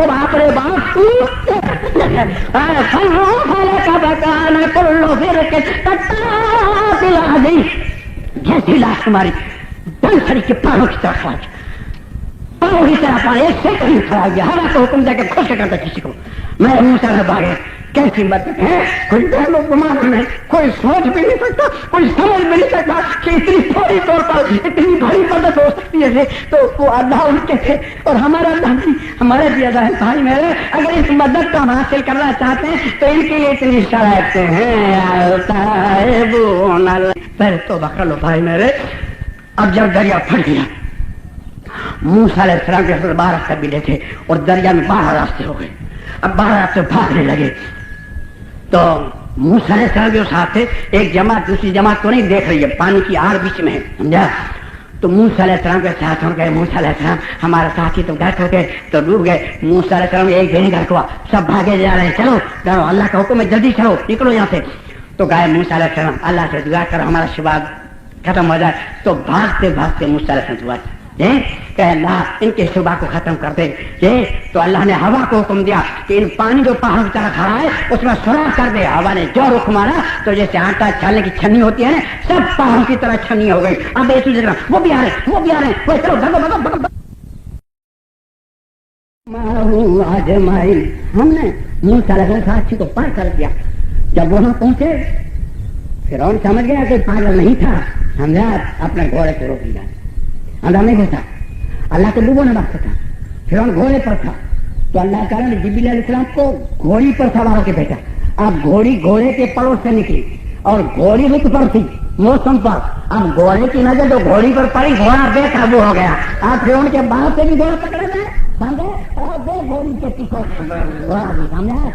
باپ رے باپ, جیسی لاش تمہاری ڈنگ کھڑی کے پاؤں کی طرف آج, پاؤں کی طرف آئے, ایک سے کہیں کھڑا گیا, ہوا کو حکم دے کے کھل کے کرتا کسی کو, میں موسیٰ سے بھاگے, کیسی مدد ہے, کوئی دہلو گمان نہیں, کوئی سوچ بھی نہیں سکتا, کوئی سمجھ بھی نہیں سکتا کہ اتنی تھوڑی طور پر اتنی بڑی مدد ہو سکتی ہے. تو وہ اللہ ان کے تھے اور ہمارا اللہ نہیں, ہمارے بھی اللہ ہے. بھائی میرے, اگر اس مدد کو ہم حاصل کرنا چاہتے ہیں تو ان کے لیے اتنی شرائطیں ہیں. پہلے تو بکر لو بھائی میرے. اب جب دریا پھٹ گیا, موسیٰ علیہ السلام کے 12 قبیلے تھے اور دریا میں 12 راستے ہو گئے. اب 12 راستے بھاگنے لگے تو موسیٰ علیہ السلام جو ساتھ تھے, ایک جماعت دوسری جماعت کو نہیں دیکھ رہی ہے, پانی کی آڑ بیچ میں ہے, سمجھا. تو موسیٰ علیہ السلام کے ساتھ ہو گئے, موسیٰ علیہ السلام ہمارا ساتھی تو گھر ہو گئے تو ڈوب گئے. موسیٰ علیہ السلام ایک دن گھر ہوا, سب بھاگے جا رہے ہیں, چلو ڈرو, اللہ کا حکم ہے, جلدی چلو, نکلو یہاں سے. تو گئے موسیٰ علیہ السلام, اللہ سے دعا کرو ہمارا شبہ ختم ہو جائے. تو بھاگتے بھاگتے موسیٰ علیہ السلام دعا کہ اللہ ان کے شبہ کو ختم کر دے. تو اللہ نے ہوا کو حکم دیا کہ ان پانی جو پہاڑ کی طرح کھڑا ہے اس میں سوراخ کر دے. ہوا نے جو رخ مارا تو جیسے آٹا چھاننے کی چھنی ہوتی ہے نا, سب پہاڑوں کی طرح چھنی ہو گئی. اب ایسی جگہ وہ بھی آ رہے, وہ بھی آ رہے, وہ چلو بھگو بھگو بھگو. ہم نے موسیٰ علیہ السلام ساتھی کو پار کر دیا. جب وہاں پہنچے فرعون سمجھ گیا کہ پاگل نہیں تھا, سمجھا, اپنے گھوڑے کو روک لیا. اندر نہیں ہوتا, اللہ کے ڈوبو نے وقت تھا, فرعون گھوڑے پر تھا. تو اللہ تعالیٰ نے جبریل علیہ السلام کو گھوڑی پر سوار ہو کے بھیجا. اب گھوڑی گھوڑے کے پڑوس سے نکلی اور گھوڑی رک پر تھی موسم پر. اب گھوڑے کی نظر جو گھوڑی پر پڑی, گھوڑا بے قابو ہو گیا. اب فرعون کے باہر سے بھی گھوڑا پکڑا گیا, سمجھے, اور دو گھوڑی کے پیچھے گھوڑا بھی, سمجھا.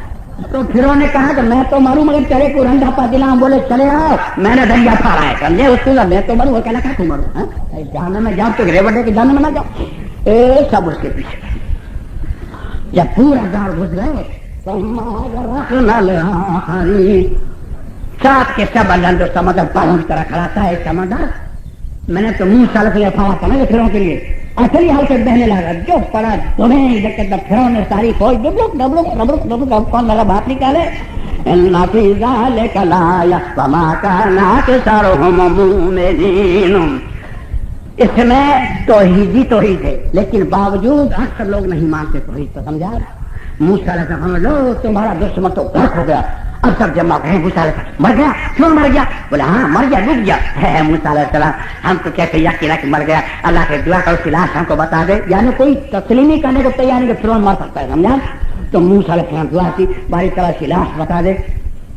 تو فرعون نے کہا کہ میں تو مروں مگر تیرے کو رنڈا پا دلاؤں. بولے چلے آؤ, میں نے دریا پھاڑا ہے, سمجھے. اس کو میں تو مروں, وہ کہنا کہا تم مروں, جانے میں جاؤ تو ریوٹے کے جانے میں نہ جاؤ. سب اس کے پیچھے. جب پورا گاڑ گھس گئے ساتھ کے سب اللہ جو سمندر پہاڑوں کی طرح کھڑا تھا. ایک سمندر میں نے تو منہ سال کے لیے پھاڑا تھا نا فرعون کے لیے, اصلی حال سے بہنے لگا. جو پڑا تمہیں فرعون نے ساری فوج ڈبلک ڈبلک ڈبلک ڈبلک. اب کون لگا بات نکالے, اس میں توحید ہے, لیکن باوجود اکثر لوگ نہیں مانتے توحید کو, سمجھا. موسیٰ علیہ السلام لو تمہارا دشمن تو غرق ہو گیا, اب سب جمع ہو گئے. موسیٰ علیہ السلام مر گیا؟ کیوں مر گیا؟ بولا ہاں مر گیا، ڈوب گیا. ہے موسیٰ علیہ السلام ہم تو کیسے یقین کہ مر گیا؟ اللہ سے دعا کرو کہ لاش ہم کو بتا دے. یعنی کوئی تسلیمی کرنے کو تیار نہیں کہ فرعون مر سکتا ہے، سمجھا؟ تو موسیٰ علیہ السلام دعا کی باری طرح سے لاش بتا دے.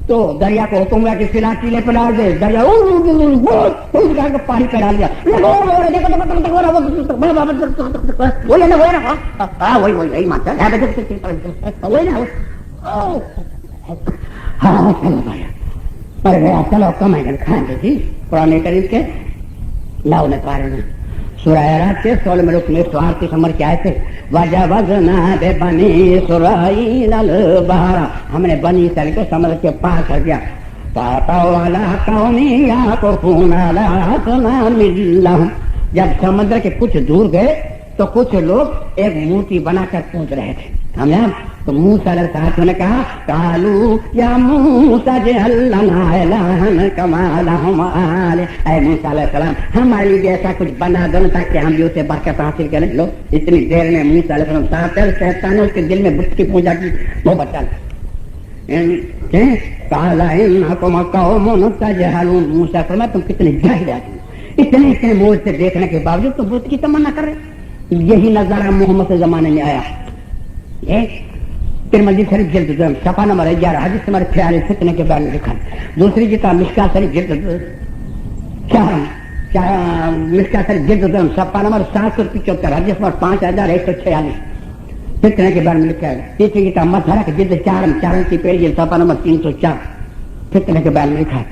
تو دریا کو حکم ہوا کہ فلاں ٹیلے پہ ڈال دے. دریا پانی پہ ڈال دیا. چلو کم ہے کھانے کی قرآن کریم کے لاؤ نے پارے میں سورہ اعراف کے 16 میں رکن 138 نمبر کے آئے تھے. وَجَوَزْنَا بِبَنِي إِسْرَائِيلَ الْبَحْرَ، ہم نے بنی اسرائیل کو سمندر کے پار کر دیا. فَأَتَوْا عَلَىٰ قَوْمٍ يَعْكُفُونَ عَلَىٰ أَصْنَامٍ لَّهُمْ، جب سمندر کے کچھ دور گئے تو کچھ لوگ ایک مورتی بنا کر پوج رہے تھے. سمجھا؟ تو موسیٰ علیہ السلام نے کہا قالوا یا موسیٰ اجعل لنا الہا کما لہم آلہہ، اے موسیٰ علیہ السلام ہمارے لیے ایسا کچھ بنا دو تاکہ ہم بھی اسے برکت حاصل کریں. لو اتنی دیر میں موسیٰ علیہ السلام ساتھ شیطان نے اس کے دل میں بت کی پوجا کی وہ بچا قال انکم قوم تجہلون. موسیٰ فرمایا تم کتنے جاہل آدمی، اتنے موج سے دیکھنے کے باوجود تم بت کی تمنا کر رہے. یہی نظارہ محمد کے زمانے میں آیا. ترمذی شریف جلد دوم صفحہ نمبر 11 حدیث نمبر 46 فتنے کے بارے میں لکھا. دوسری کتاب مشکات شریف جلد 4 مشکات شریف جلد دوم صفحہ نمبر 775 حدیث نمبر 5146 فتنے کے بارے میں لکھا ہے. تیسری کتاب مظہرہ کے جلد 4 کی پہلی جلد صفحہ نمبر 304 فتنے کے بارے میں لکھا ہے.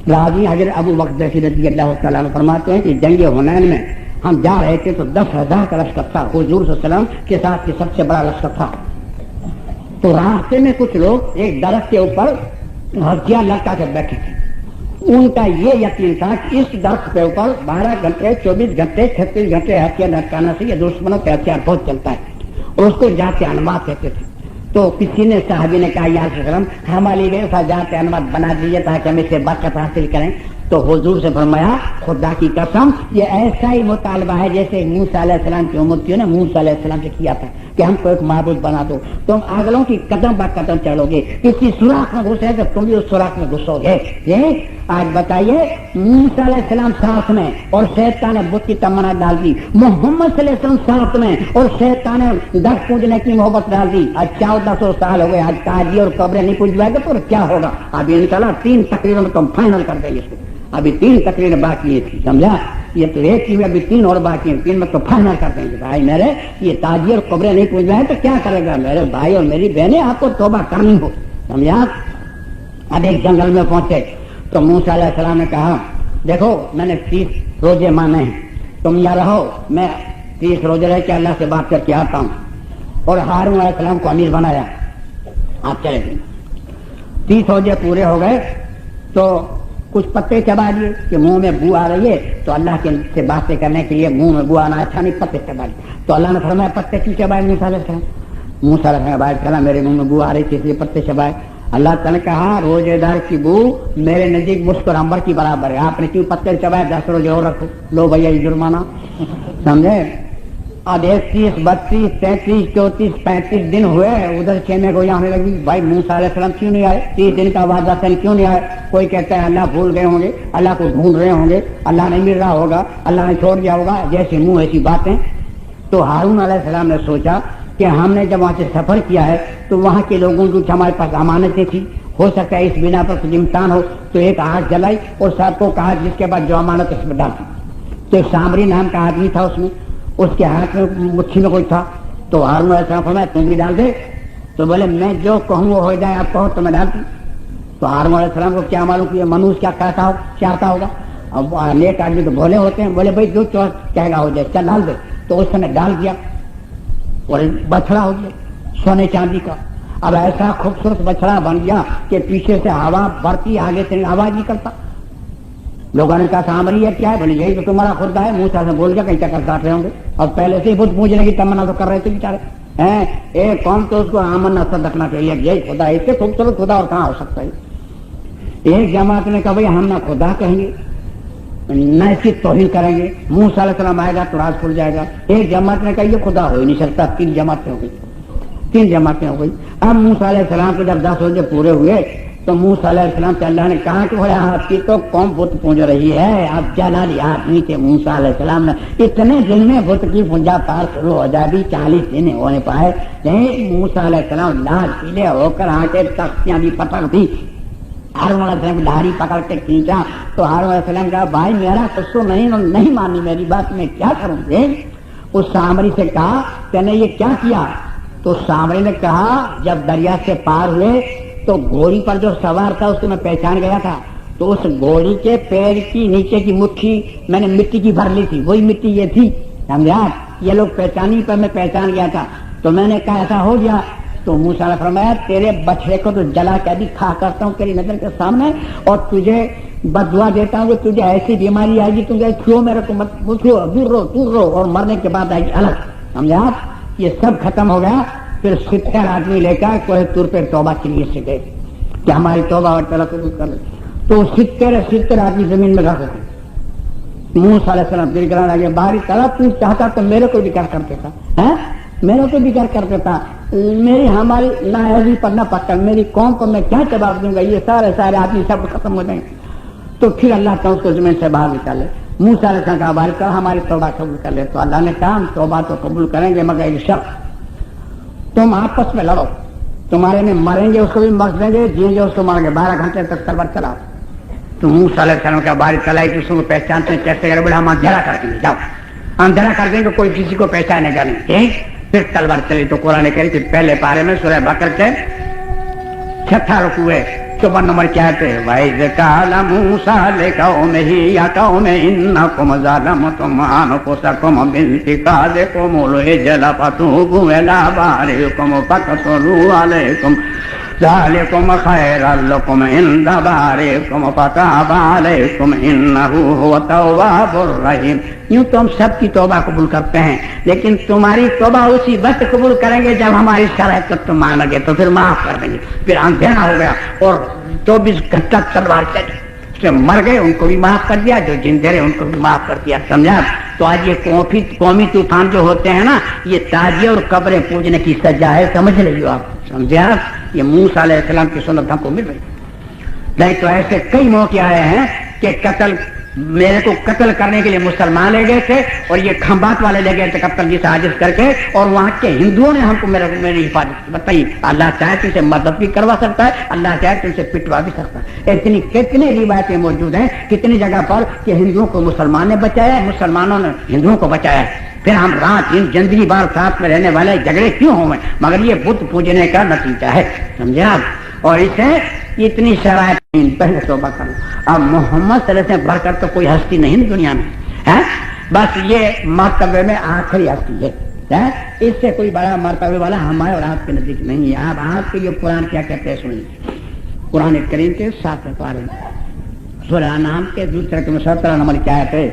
راوی حضرت ابو بکر رضی اللہ تعالیٰ عنہ فرماتے ہیں کہ جنگ حنین میں ہم جا رہے تھے تو 10,000 کا لشکر تھا. حضور صلی اللہ علیہ وسلم کے ساتھ یہ سب سے بڑا لشکر تھا. تو راستے میں کچھ لوگ ایک درخت کے اوپر ہتھیار لٹکا کر بیٹھے تھے. ان کا یہ یقین تھا کہ اس درخت کے اوپر 12 گھنٹے 24 گھنٹے 36 گھنٹے ہتھیار لٹکانا سے یہ دشمنوں کے ہتھیار بہت چلتا ہے اور اس کو جاتے انمات کہتے تھے. تو کسی نے صحابی نے کہا یا رسول اللہ ہمارے لیے ایسا جاتے انمات بنا دیجیے تاکہ ہم اسے برکت حاصل کریں. تو حضور سے فرمایا خدا کی قسم یہ ایسا ہی مطالبہ ہے جیسے موسیٰ علیہ السلام کی امتیوں نے موسیٰ علیہ السلام سے کیا تھا کہ ہم کو ایک معبود بنا دو. تم اگلوں کی قدم با قدم چلو گے، کسی سوراخ میں گھسے تو تم بھی اس سوراخ میں گھسو گے. آج بتائیے موسیٰ علیہ السلام ساتھ میں اور شیطان نے بت کی تمنا ڈال دی. محمد صلی اللہ علیہ وسلم ساتھ میں اور شیطان نے درخت پوجنے کی محبت ڈال دی. آج 1400 سال ہو گئے، آج تاجی اور قبریں نہیں پوجوائے گے تو کیا ہوگا؟ ابھی انشاءاللہ 3 تقریروں میں تم فائنل کر دیں گے. اس کو ابھی 3 تقریریں باقی تھی، سمجھا؟ یہ تو ایک ہی ابھی 3 اور باقی ہیں. 3 میں تو فائنل کر دیں گے. بھائی میرے یہ تاجی اور قبریں نہیں پوجوائے تو کیا کرے گا؟ میرے بھائی اور میری بہنیں آپ کو توبہ کرنی ہو، سمجھا؟ اب ایک جنگل میں پہنچے تو موسیٰ علیہ السلام نے کہا دیکھو میں نے 30 روزے مانے ہیں، تم یہاں رہو، میں 30 روزے رہ کے اللہ سے بات کر کے آتا ہوں. اور ہارون علیہ السلام کو امیر بنایا. آپ چلے گئے 30 روزے پورے ہو گئے تو کچھ پتے چبا دیے کہ منہ میں بو آ رہی ہے تو اللہ کے سے باتیں کرنے کے لیے منہ میں بو آنا اچھا نہیں، پتے چبا دیے. تو اللہ نے فرمایا پتے کیوں چبائے موسیٰ علیہ السلام؟ موسیٰ علیہ السلام بات کرا میرے منہ میں بو آ رہی تھی اس لیے پتے چبائے. اللہ تعالیٰ نے کہا روزے دار کی بو میرے نزدیک مشک اور عنبر کی برابر ہے. آپ نے کیوں پتے چبائے؟ 10 روزے اور رکھو. لو بھیا یہ جرمانہ، سمجھے؟ اب 31 32 33 34 35 دن ہوئے ادھر خیمے کو آنے لگی. بھائی موسیٰ علیہ السلام کیوں نہیں آئے؟ 30 دن کا وعدہ تھا کیوں نہیں آئے؟ کوئی کہتا ہے اللہ بھول گئے ہوں گے، اللہ کو ڈھونڈ رہے ہوں گے، اللہ نہیں مل رہا ہوگا، اللہ نے چھوڑ دیا ہوگا، جیسے منہ ایسی باتیں. تو ہارون علیہ السلام نے سوچا کہ ہم نے جب وہاں سے سفر کیا ہے تو وہاں کے لوگوں کی ہمارے پاس امانتیں تھی، ہو سکتا ہے اس بنا پر کچھ امتحان ہو. تو ایک آگ جلائی اور سب کو کہا جس کے بعد جو امانت اس میں ڈال. تو ایک سامری نام کا آدمی تھا، اس کے ہاتھ میں مٹھی میں کوئی تھا. تو ہارون علیہ السلام فرمایا تم بھی ڈال دے. تو بولے میں جو کہوں وہ ہو جائے، آپ کہو تو میں ڈال دوں. تو ہارون علیہ السلام کو کیا معلوم کہ منوس کیا چاہتا ہوگا. اب نیک آدمی تو بھولے ہوتے ہیں، بولے بھائی جو کہے گا ہو جائے، چل ڈال دے. تو اس نے ڈال دیا اور بچڑا ہو گیا سونے چاندی کا. اب ایسا خوبصورت بچڑا بن گیا کہ پیچھے سے ہوا بڑھتی، آگے سے آواز نکلتا. لوگوں نے کہا سامری ہے کیا ہے؟ بولے یہی تو تمہارا خدا ہے. موسیٰ سے بول گیا کہیں چکر کاٹ رہے ہوں گے اور پہلے سے ہی بت پوجنے کی تمنا تو کر رہے تھے بیچارے ہیں. ایک قوم تو اس کو آمن اثر رکھنا چاہیے یہی خدا ہے، اس سے خوبصورت خدا اور کہاں ہو سکتا ہے. ایک جماعت نے کہا بھائی ہم نہ خدا کہیں گے نہ اس کی توہین کریں گے، موسیٰ علیہ السلام آئے گا تو راز کھل جائے گا. ایک جماعت نے کہا یہ خدا ہو ہی نہیں سکتا. 3 جماعتیں ہو گئی. اب موسیٰ علیہ السلام کو جب 10 روزے پورے ہوئے تو موسیٰ علیہ السلام سے اللہ نے کہا کہ آپ کی تو قوم بت پوج رہی ہے، اب جلالی آدمی تھے موسیٰ علیہ السلام نے اتنے دن میں بت کی پوجا پاٹ شروع ہو جائے، بھی 40 دن ہونے پائے نہیں۔ موسیٰ علیہ السلام لال پیلے ہو کر آ کے تختیاں بھی پکڑ دی، ہارون علیہ السلام دھاری پکڑ کے کھینچا تو ہارون علیہ السلام کہا بھائی میرا قصہ نہیں مانی میری بات، میں کیا کروں گے؟ اس سامری سے کہا کہ نے یہ کیا کیا؟ تو سامری نے کہا جب دریا سے پار ہوئے تو گھوڑی پر جو سوار تھا اس کو میں پہچان گیا تھا، تو اس گھوڑی کے پیر کی نیچے کی مٹھی میں نے مٹی کی بھر لی تھی، وہی مٹی یہ تھی، سمجھا؟ یہ لوگ پہچانی پر میں پہچان گیا تھا، تو میں نے کہا ایسا ہو گیا۔ تو موسیٰ نے فرمایا تیرے بچڑے کو تو جلا کے بھی کھا کرتا ہوں تیری نظر کے سامنے، اور تجھے بد دعا دیتا ہوں کہ تجھے ایسی بیماری آئے گی تجھے کیوں میرے کو مت پوچھو، دور رو اور مرنے کے بعد آئے گی الگ، سمجھا؟ یہ سب ختم ہو گیا۔ پھر 70 آدمی لے کر کوہ طور پر توبہ کے لیے سے گئے کہ ہماری توبہ اور تعالیٰ قبول کر لے، تو 70 آدمی زمین میں رکھ دیتے۔ موسیٰ علیہ السلام پھر کہنے لگے باری تعالیٰ تو چاہتا تو میرے کو بھی کر کرتے تھا، میرے کو بھی کر کرتے تھا، میری ہماری نااہلی پر نہ پکڑ، میری قوم کو میں کیا جواب دوں گا، یہ سارے آدمی سب ختم ہو جائیں گے۔ تو پھر اللہ تعالیٰ اس کو زمین سے باہر نکالے۔ موسیٰ علیہ السلام کا باری تعالیٰ ہماری توبہ قبول کر لے، تو اللہ نے کہا ہم توبہ تو قبول کریں گے مگر ایک شرط، تم آپس میں لڑو، تمہارے میں مریں گے اس کو بھی مر دیں گے، جئیں گے اس کو ماریں گے، 12 گھنٹے تک تلوار چلاؤ۔ تو موسیٰ علیہ السلام کا باری تعالیٰ اس کو پہچانتے ہیں کیسے کرے، بڑا ہم اندھیرا کر دیں گے، جاؤ اندھیرا کر دیں گے، کوئی کسی کو پہچانے گا نہیں، پھر تلوار چلی۔ تو قرآن کریم کے پہلے پارے میں سورہ بقرہ کے 6 رکوع 54 نمبر کیا ہے، وَإِذْ قَالَ مُوسَىٰ لِقَوْمِهِ يَا قَوْمِ إِنَّكُمْ ظَلَمْتُمْ أَنفُسَكُمْ بِاتِّخَاذِكُمُ الْعِجْلَ فَتُوبُوا إِلَىٰ بَارِئِكُمْ فَاقْتُلُوا عَلَيْكُمْ ذَٰلِكُمْ خَيْرٌ لَكُمْ عِندَ بَارِئِكُمْ فَتَابَ عَلَيْكُمْ إِنَّهُ هُوَ التَّوَّابُ الرَّحِيمُ۔ یوں تو ہم سب کی توبہ قبول کرتے ہیں، لیکن تمہاری توبہ اسی وقت قبول کریں گے جب ہماری شرائط کو تم مانو گے، تو پھر معاف کر دیں گے۔ پھر اندھیرا ہو گیا اور 24 گھنٹہ تلوار چلی، اس سے مر گئے ان کو بھی معاف کر دیا، جو زندہ رہے ان کو بھی معاف کر دیا، سمجھا؟ تو آج یہ قومی طوفان جو ہوتے ہیں نا، یہ تعزیے اور قبریں پوجنے کی سزا ہے، سمجھ رہی ہو آپ؟ سمجھا؟ یہ موسیٰ علیہ السلام کی سنت ہم کو مل رہی، نہیں تو ایسے کئی موقع آئے ہیں کہ میرے کو قتل کرنے کے لیے مسلمان لے گئے تھے اور یہ کھمبات والے لے گئے تھے قتل کی سازش کر کے، اور وہاں کے ہندوؤں نے ہم کو میری حفاظت بتائی۔ اللہ چاہے تو اسے مدد بھی کروا سکتا ہے، اللہ چاہے تو اسے پٹوا بھی سکتا ہے۔ کتنی روایتیں موجود ہیں کتنی جگہ پر کہ ہندوؤں کو مسلمان نے بچایا، مسلمانوں نے ہندوؤں کو بچایا۔ پھر ہم رات دن زندگی بار ساتھ میں رہنے والے جھگڑے کیوں ہوئے؟ مگر یہ بت پوجنے کا نتیجہ ہے، سمجھا؟ اور اسے اتنی شرائط پہلے توبہ کرنا۔ اب محمد صلی اللہ علیہ وسلم بڑھ کر تو کوئی ہستی نہیں دنیا میں ہے، بس یہ مرتبے میں آخری ہستی ہے، اس سے کوئی بڑا مرتبے والا ہمارے اور آپ کے نزدیک نہیں ہے۔ اب آپ کے یہ قرآن کیا کہتے ہیں سنیے، قرآن کریم کے 7 پارے سورہ انعام کے 17 نمبر کیا ہے،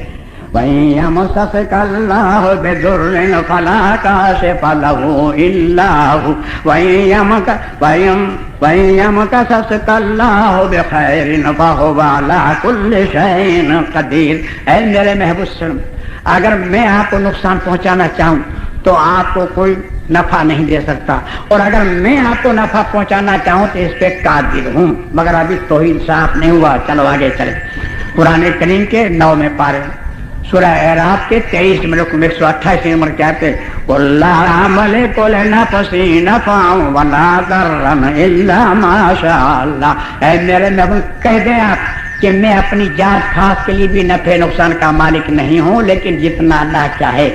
وَيَمْسَسْكَ اللَّهُ بِضُرٍّ فَلَا كَاشِفَ لَهُ إِلَّا هُوَ وَيَمْسَسْكَ اللَّهُ بِخَيْرٍ فَهُوَ عَلَىٰ كُلِّ شَيْءٍ قَدِيرٌ۔ اے میرے محبوب سن، اگر میں آپ کو نقصان پہنچانا چاہوں تو آپ کو کوئی نفع نہیں دے سکتا، اور اگر میں آپ کو نفع پہنچانا چاہوں تو اس پہ قادر ہوں، مگر ابھی توحید صاف نہیں ہوا۔ چلو آگے چلے، قرآن کریم کے 9 پارے سورہ اعراف کے 23 میں 128 نمبر کہتے ہیں، وَاللَّهُ مَلِكُ لِنَفْسِهِ نَفْعًا وَلَا ضَرًّا إِلَّا مَا شَاءَ اللَّهُ۔ اے میرے محبوب کہہ دیں آپ کہ میں اپنی ذات خاص کے لیے بھی نفع نقصان کا مالک نہیں ہوں، لیکن جتنا اللہ چاہے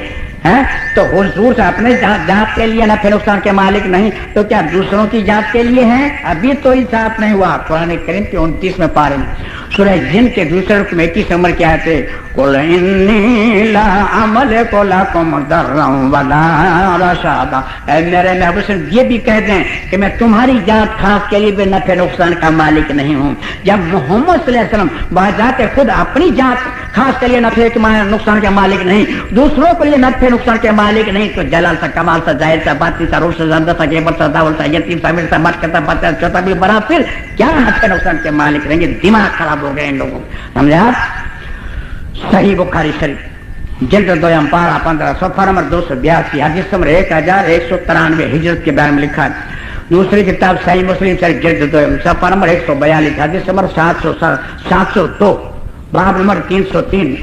ہے۔ تو حضور سے اپنے ذات کے لیے نفع نقصان کے مالک نہیں تو کیا دوسروں کی ذات کے لیے ہیں؟ ابھی تو انصاف نہیں ہوا۔ قرآن کریم کے 29 میں پارے میں سورہ جن کے دوسرے رکوع میں 21 نمبر کیا ہے، قُلْ إِنِّي لَا أَمْلِكُ لَكُمْ ضَرًّا وَلَا رَشَادًا۔ اے میرے محبوب سے یہ بھی کہہ دیں کہ میں تمہاری ذات خاص کے لیے بھی نفع نقصان کا مالک نہیں ہوں۔ جب محمد صلی اللہ علیہ وسلم بذات خود اپنی ذات خاص کے لیے نفع نقصان کے مالک نہیں، دوسروں کے لیے نفع نقصان کے مالک نہیں، تو جلال سا، کمال سا، ظاہر سا، باطن سا، روح سا، زندہ سا، جیبر سا، داول سا، یتیم سا، میر سا، مٹ کرتا بچہ چھوٹا بھی بڑا، پھر کیا نفع نقصان کے مالک رہیں گے؟ دماغ خراب ہو گئے ان لوگوں، سمجھا؟ صحیح بخاری شریف جلد 2 پارہ 15 صفحہ نمبر 282 حدیث نمبر 1193 ہجرت کے بارے میں لکھا ہے، دوسری کتاب صحیح مسلم شریف جلد 2 صفحہ نمبر 142 حدیث نمبر 702 باب نمبر 303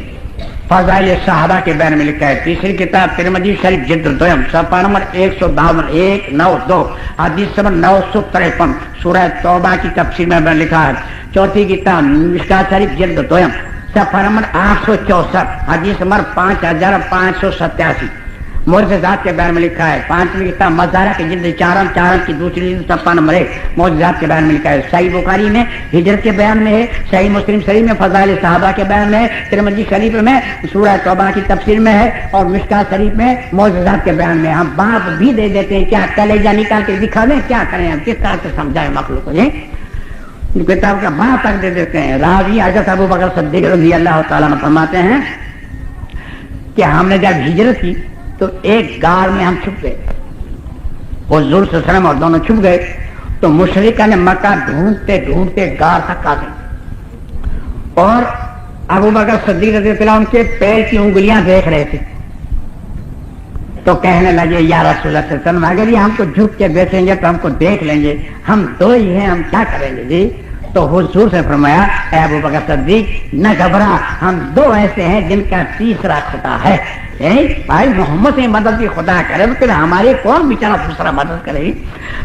فضائل صحابہ کے بارے میں لکھا ہے. تیسری کتاب ترمذی شریف جلد 2 صفحہ نمبر 192 حدیث نمبر 953 سورہ توبہ کی تفسیر میں لکھا ہے. چوتھی کتاب مشکات شریف جلد 2 صفحہ نمبر 864 حدیث نمبر 5587 معجزات کے بارے میں لکھا ہے. پانچویں کتاب مظاہرہ کی جلد 4 کی دوسری جلد صفحہ نمبر 1 معجزات کے بارے میں لکھا ہے. صحیح بخاری میں ہجرت کے بیان میں ہے, صحیح مسلم شریف میں فضائل صحابہ کے بیان میں ہے, ترمذی شریف میں سورہ توبہ کی تفسیر میں ہے, اور مشکات شریف میں معجزات کے بیان میں. ہم باپ بھی دے دیتے ہیں, کیا کلیجہ نکال کے دکھا دیں, کیا کریں ہم, کس طرح سے سمجھائیں مخلوق کو. کتاب کا باپ تک دے دیتے ہیں. راوی حضرت ابو بکر صدیق رضی اللہ تعالیٰ عنہ فرماتے ہیں کہ ہم نے جب ہجرت کی تو ایک غار میں ہم چھپ گئے, حضور صلی اللہ علیہ وسلم اور دونوں چھپ گئے. تو مشرکہ نے مکہ ڈھونڈتے ڈھونڈتے غار تک آ گئے, اور ابو بکر صدیق رضی اللہ عنہ ان کے پیر کی انگلیاں دیکھ رہے تھے. تو کہنے لگے یا رسول اللہ صلی اللہ علیہ وسلم اگر یہ ہم کو جھک کے بیٹھیں گے تو ہم کو دیکھ لیں گے, ہم دو ہی ہیں, ہم کیا کریں گے جی. تو حضور سے فرمایا اے ابو بکر صدیق نہ گھبرا, ہم دو ایسے ہیں جن کا تیسرا خدا ہے. بھائی محمد سے مدد بھی خدا کرے, پھر ہمارے کون بیچارہ دوسرا مدد کرے.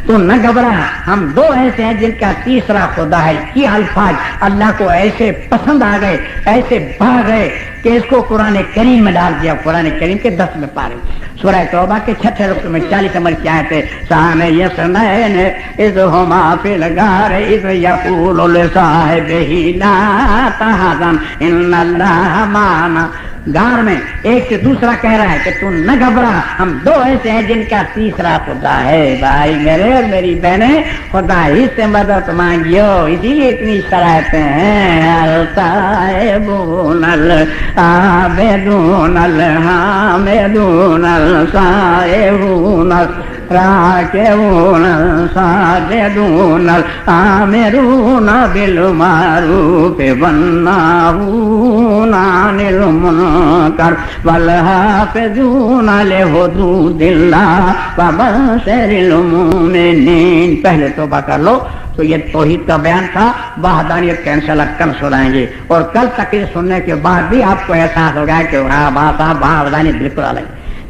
تو نہ گھبرا, ہم دو ایسے ہیں جن کا تیسرا خدا ہے. یہ الفاظ اللہ کو ایسے پسند آ گئے, ایسے بھا گئے کہ اس کو قرآن کریم میں ڈال دیا. قرآن کریم کے 10 پارے سورہ توبہ کے 6 رکوع میں 40 نمبر کی آیت ہے. سان یسنین اذ ہما فی الغار اذ یقول لصاحبہ لا تحزن ان اللہ معنا. غار میں ایک سے دوسرا کہہ رہا ہے کہ تو نہ گھبرا, ہم دو ایسے ہیں جن کا تیسرا خدا ہے. بھائی میرے اور میری بہنیں, خدا ہی سے مدد مانگیو, اسی لیے اتنی شرائطیں ہیں. الطائبون العابدون الحامدون السائحون راکعون الساجدون الآمرون بالمعروف والناہون عن المنکر والحافظون لحدود اللہ وبشر المؤمنین. پہلے توبہ کر لو. تو یہ توحید کا بیان تھا, وحدانیت کا انشاءاللہ کل سنائیں گے, اور کل تقریر سننے کے بعد بھی آپ کو احساس ہوگا کہ وحدانیت بالکل الگ,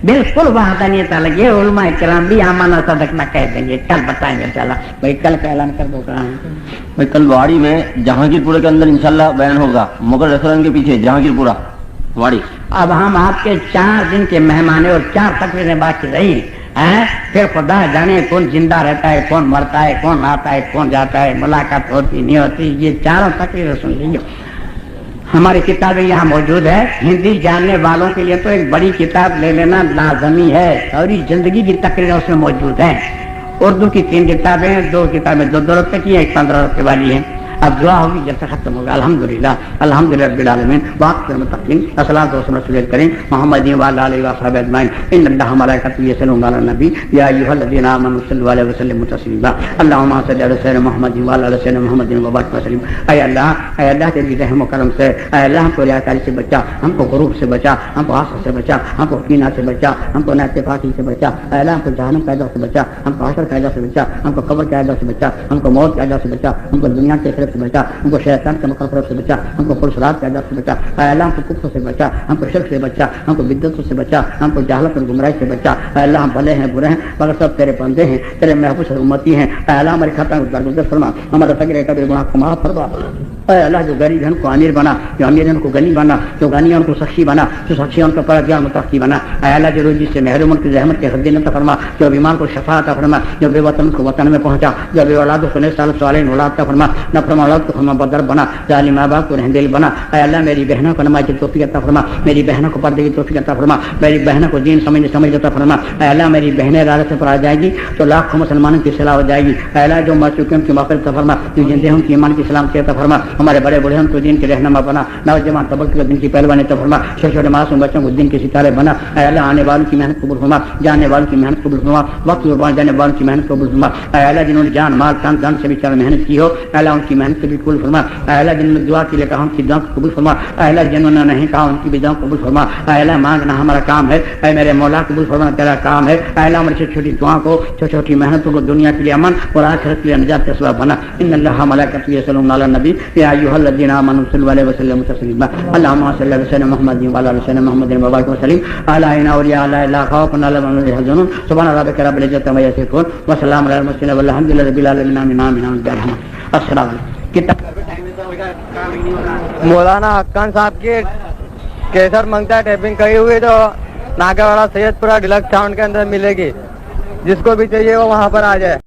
بالکل وحدانیت الگ. یہ علماء کرام بھی آمانہ صدقہ کہہ دیں گے, کل بتائیں گے انشاءاللہ. بھائی کل کا اعلان کر دو. بھائی کل واڑی میں جہانگیر پورے کے اندر انشاءاللہ بیان ہوگا, مغل ریسٹورینٹ کے پیچھے جہانگیر پورا واڑی. اب ہم آپ کے 4 دن کے مہمان ہیں اور 4 تقریریں باقی رہی. پھر خدا جانے کون زندہ رہتا ہے, کون مرتا ہے, کون آتا ہے, کون جاتا ہے, ملاقات ہوتی نہیں ہوتی. یہ 4 تقریریں سن لیجیے. ہماری کتابیں یہاں موجود ہے. ہندی جاننے والوں کے لیے تو ایک بڑی کتاب لے لینا لازمی ہے, اور یہ زندگی کی تقریریں اس میں موجود ہیں. اردو کی 3 کتابیں ہیں, 2 کتابیں 2 روپے کی ہیں, 1 15 روپے والی ہے. اب دعا ہوگی جب سے ختم ہوگا. الحمدللہ الحمدللہ رب العالمین واقع المتقین الصلاۃ والسلام علی رسول الکریم محمد وعلی آلہ وصحبہ اجمعین. ان اللہ ملائکتہ یصلون علی النبی یا ایھا الذین آمنوا صلوا علیہ وسلموا تسلیما. اللهم صل علی سیدنا محمد وعلی آلہ سیدنا محمد وبارک وسلم. اے اللہ تیری رحم و کرم سے, اے اللہ ہم کو ریاکاری سے بچا, ہم کو غرور سے بچا, ہم کو حسد سے بچا, ہم کو کینہ سے بچا, ہم کو نااتفاقی سے بچا. اے اللہ ہم کو جہنم کا عذاب سے بچا, ہم کو حشر کا عذاب سے بچا, ہم کو قبر کا عذاب سے بچا, ہم کو موت کا عذاب سے بچا, ہم کو دنیا کے سے بچا, ہم کو شیطان کے مخالفت سے بچا, ہم کو پرسرات کے عذاب سے بچا. اے اللہ ہم کو کفر سے بچا, ہم کو شرک سے بچا, ہم کو بدعت سے بچا, ہم کو جہالت اور گمراہی سے بچا. اے اللہ ہم بھلے ہیں برے ہیں مگر سب تیرے بندے ہیں, تیرے محبوب امتی ہیں. اے اللہ ہماری خطاؤں کو درگزر فرما, ہمارا صغیر کبیر گناہ کو معاف فرما. اے اللہ جو غریب ہیں ان کو امیر بنا, جو امیر ہیں ان کو غنی بنا, جو غنی ہیں ان کو سخی بنا, جو سخی ہیں ان کو پرہیزگار متقی بنا. اے اللہ جو روزی سے محروم ان کی رحمت کے حدین عطا فرما, جو بیمار کو شفا عطا فرما, جو بے وطن کو وطن میں پہنچا, جو بے اولاد کو نیک سال صالحین اولاد عطا فرما, نافرمان اولاد کو فرما بدر بنا, ظالم ماں باپ کو رحمدل بنا. اے اللہ میری بہنوں کو نماز کی توفیق عطا فرما, میری بہنوں کو پردے کی توفیق عطا فرما, میری بہنوں کو دین سمجھ عطا فرما. اے اللہ میری بہنیں راہ سے پر آ جائے گی تو لاکھوں مسلمانوں کی صلاح ہو جائے گی. اے اللہ جو مر چکے ہیں ان کی مغفرت عطا فرما, جو زندے ہیں ان کی ایمان کی سلامتی عطا فرما. ہمارے بڑے بڑے ہم کو دین کے رہنما بنا، نوجوان طبقے کو دین کی پہلوانی تو فرما، چھوٹے چھوٹے معصوم بچوں کو دین کے ستارے بنا، اے اللہ آنے والوں کی محنت قبول فرما، جانے والوں کی محنت قبول فرما، وقت قربان جانے والوں کی محنت قبول فرما، اے اللہ جنہوں نے جان مال تن دھن سے بھی چار محنت کی ہو، اے اللہ ان کی محنت بھی قبول فرما، اے اللہ جنہوں نے دعا کے لیے کہا ان کی دعا کو قبول فرما، اے اللہ جنہوں نے نہیں کہا ان کی بھی دعا قبول فرما، اے اللہ مانگنا ہمارا کام ہے، اے میرے مولا قبول فرمانا تیرا کام ہے، اے اللہ ہماری چھوٹی چھوٹی دعا کو چھوٹی چھوٹی محنتوں کو دنیا کے لیے امن اور آخرت کے لیے نجات کا سبب بنا۔ ان اللہ ملائکتہ یصلون علی النبی یا ایھا الذین آمنوا صلوا علیہ وسلم تسلیما، اللهم صل علی سیدنا محمد وعلی آل سیدنا محمد وبارک وسلم علی اولیاء اللہ لا خوف علیہم ولا هم يحزنون، سبحان ربک رب العزۃ عما یصفون وسلام علی المرسلین والحمد للہ رب العالمین، آمین آمین آمین۔ السلام علیکم۔ مولانا حقان صاحب کی کیسر منگتا ہے ٹیپنگ کری ہوئی تو ناگا والا سید پورا ڈیلکس ساؤنڈ کے اندر ملے گی، جس کو بھی چاہیے وہ وہاں پر آ جائے۔